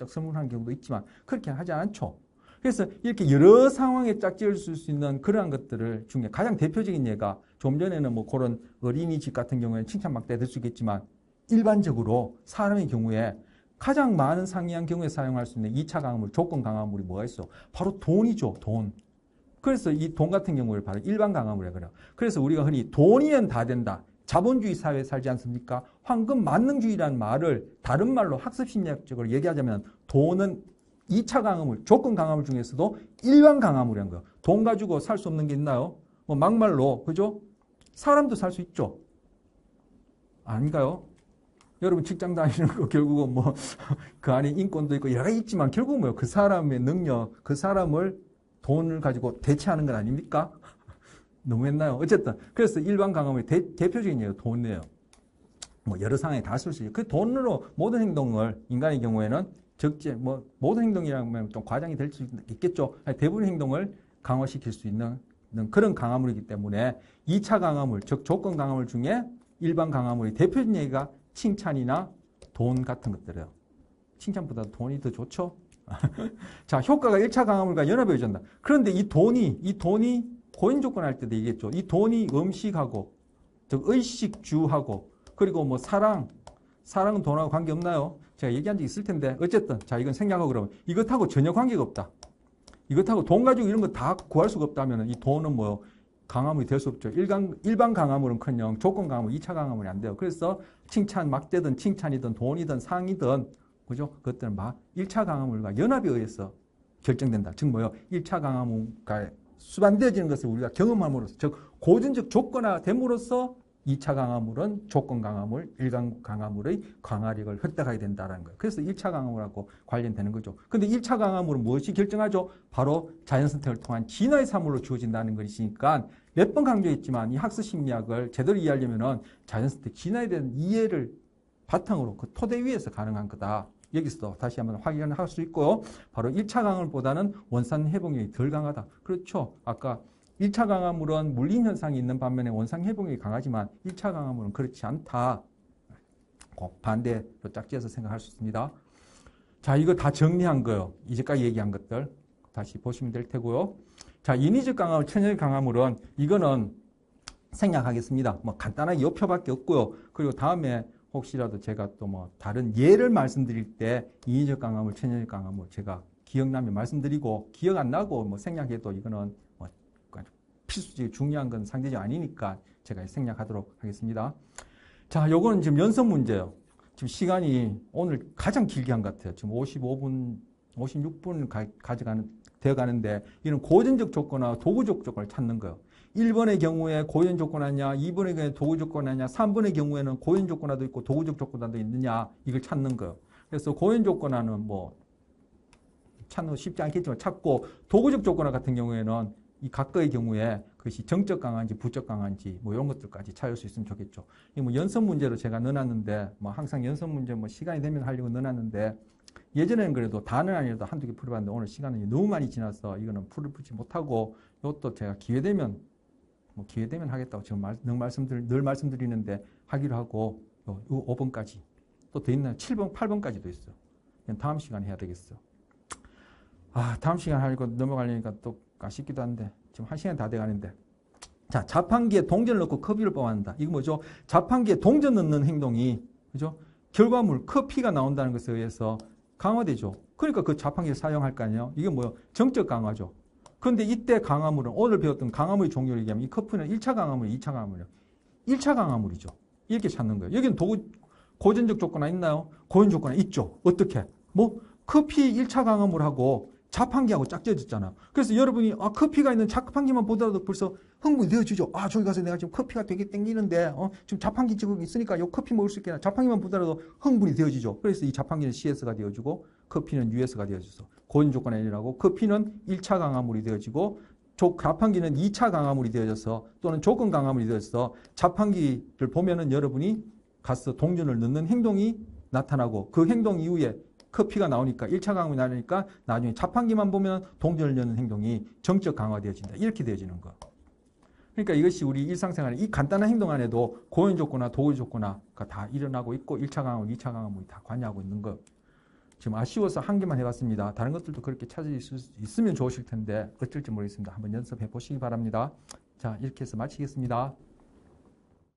선물하는 경우도 있지만 그렇게 하지 않죠. 그래서 이렇게 여러 상황에 짝지을 수 있는 그러한 것들을 중에 가장 대표적인 예가 좀 전에는 뭐 그런 어린이집 같은 경우에는 칭찬 막대 될 수 있겠지만 일반적으로 사람의 경우에 가장 많은 상이한 경우에 사용할 수 있는 2차 강화물, 조건 강화물이 뭐가 있어? 바로 돈이죠, 돈. 그래서 이 돈 같은 경우를 바로 일반 강화물이라고 그래요. 그래서 우리가 흔히 돈이면 다 된다. 자본주의 사회에 살지 않습니까? 황금 만능주의라는 말을 다른 말로 학습심리학적으로 얘기하자면 돈은 2차 강화물, 조건 강화물 중에서도 일반 강화물이라는 거예요. 돈 가지고 살 수 없는 게 있나요? 뭐 막말로, 그죠? 사람도 살 수 있죠. 아닌가요? 여러분 직장 다니는 거 결국은 뭐 그 안에 인권도 있고 여러 가지 있지만 결국은 뭐예요? 그 사람의 능력, 그 사람을 돈을 가지고 대체하는 건 아닙니까? 너무했나요? 어쨌든 그래서 일반 강화물의 대표적인 예가 돈이에요. 뭐 여러 상황에 다 쓸 수 있어요. 그 돈으로 모든 행동을 인간의 경우에는 뭐 모든 행동이라면 좀 과장이 될 수 있겠죠. 대부분 행동을 강화시킬 수 있는 그런 강화물이기 때문에 2차 강화물, 즉 조건 강화물 중에 일반 강화물의 대표적인 예가 칭찬이나 돈 같은 것들이에요. 칭찬보다 돈이 더 좋죠? 자, 효과가 1차 강화물과 연합해 준다. 그런데 이 돈이 고인 조건 할 때도 얘기했죠. 이 돈이 음식하고, 즉 의식주하고, 그리고 뭐 사랑은 돈하고 관계없나요? 제가 얘기한 적 있을 텐데 어쨌든 자 이건 생략하고 그러면 이것하고 전혀 관계가 없다. 이것하고 돈 가지고 이런 거 다 구할 수가 없다면 이 돈은 뭐 강화물이 될 수 없죠. 일반 강화물은커녕 조건 강화물, 2차 강화물이 안 돼요. 그래서 칭찬 막대든 칭찬이든 돈이든 상이든 그죠? 그것들은 막 1차 강화물과 연합에 의해서 결정된다. 즉 뭐요? 1차 강화물과 수반되어지는 것을 우리가 경험함으로써 즉 고전적 조건화됨으로써 2차 강화물은 조건 강화물, 일반 강화물의 강화력을 획득하게 된다는 거예요. 그래서 1차 강화물하고 관련되는 거죠. 근데 1차 강화물은 무엇이 결정하죠? 바로 자연선택을 통한 진화의 사물로 주어진다는 것이니까 몇 번 강조했지만 이 학습심리학을 제대로 이해하려면 자연선택, 진화에 대한 이해를 바탕으로 그 토대 위에서 가능한 거다. 여기서도 다시 한번 확인할 수 있고요. 바로 1차 강화물보다는 원산 회복력이 덜 강하다. 그렇죠. 아까 1차 강화물은 물린 현상이 있는 반면에 원상 회복력이 강하지만 1차 강화물은 그렇지 않다. 반대로 짝지어서 생각할 수 있습니다. 자, 이거 다 정리한 거요. 이제까지 얘기한 것들 다시 보시면 될 테고요. 자, 인위적 강화물, 천연적 강화물은 이거는 생략하겠습니다. 뭐 간단하게 요 표밖에 없고요. 그리고 다음에 혹시라도 제가 또 뭐 다른 예를 말씀드릴 때 인위적 강화물, 천연적 강화물 제가 기억나면 말씀드리고 기억 안 나고 뭐 생략해도 이거는 뭐 필수적으로 중요한 건 상대적 아니니까 제가 생략하도록 하겠습니다. 자, 요거는 지금 연습 문제예요. 지금 시간이 오늘 가장 길게 한 것 같아요. 지금 55분, 56분 되어 가는데 이런 고전적 조건과 도구적 조건을 찾는 거예요. 1번의 경우에 고연 조건 하냐, 2번의 경우에 도구 조건 하냐, 3번의 경우에는 고연 조건화도 있고 도구적 조건화도 있느냐, 이걸 찾는 거예요. 그래서 고연 조건화는 뭐 찾는 거 쉽지 않겠지만 찾고, 도구적 조건화 같은 경우에는 이 각각의 경우에 그것이 정적 강화인지 부적 강화인지 뭐 이런 것들까지 찾을 수 있으면 좋겠죠. 이 뭐 연습 문제로 제가 넣어놨는데, 뭐 항상 연습 문제 뭐 시간이 되면 하려고 넣어놨는데, 예전에는 그래도 다는 아니라도 한두 개 풀어봤는데 오늘 시간이 너무 많이 지나서 이거는 풀지 못하고, 이것도 제가 기회 되면 하겠다고 지금 늘 말씀드리는데 하기로 하고, 요 5번까지 또 더 있나요? 7번, 8번까지도 있어. 그냥 다음 시간에 해야 되겠어. 다음 시간 하려고 넘어가려니까 또 아쉽기도 한데 지금 1시간 다 돼가는데. 자, 자판기에 동전을 넣고 커피를 뽑아낸다. 이거 뭐죠? 자판기에 동전 넣는 행동이, 그죠? 결과물 커피가 나온다는 것에 의해서 강화되죠. 그러니까 그 자판기를 사용할 거 아니에요. 이게 뭐예요? 정적 강화죠. 그런데 이때 강화물은 오늘 배웠던 강화물의 종류를 얘기하면 이 커피는 1차 강화물이에요, 2차 강화물이에요. 1차 강화물이죠. 이렇게 찾는 거예요. 여기는 고전적 조건화 있나요? 고연 조건화 있죠. 어떻게? 뭐 커피 1차 강화물하고 자판기하고 짝지어졌잖아. 그래서 여러분이 커피가 있는 자판기만 보더라도 벌써 흥분이 되어지죠. 저기 가서 내가 지금 커피가 되게 땡기는데 지금 자판기 지금 있으니까 요 커피 먹을 수 있겠나. 자판기만 보더라도 흥분이 되어지죠. 그래서 이 자판기는 CS가 되어지고 커피는 US가 되어져서 고연 조건화 일어나고, 커피는 1차 강화물이 되어지고 자판기는 2차 강화물이 되어져서 또는 조건 강화물이 되어져서 자판기를 보면은 여러분이 가서 동전을 넣는 행동이 나타나고, 그 행동 이후에 커피가 나오니까 1차 강화물이 나오니까 나중에 자판기만 보면 동전을 넣는 행동이 정적 강화되어진다. 이렇게 되어지는 거. 그러니까 이것이 우리 일상생활에 이 간단한 행동 안에도 고연 조건화, 도구 조건화가 다 일어나고 있고 1차 강화물, 2차 강화물이 다 관여하고 있는 거. 지금 아쉬워서 한 개만 해봤습니다. 다른 것들도 그렇게 찾을 수 있으면 좋으실 텐데 어쩔지 모르겠습니다. 한번 연습해 보시기 바랍니다. 자, 이렇게 해서 마치겠습니다.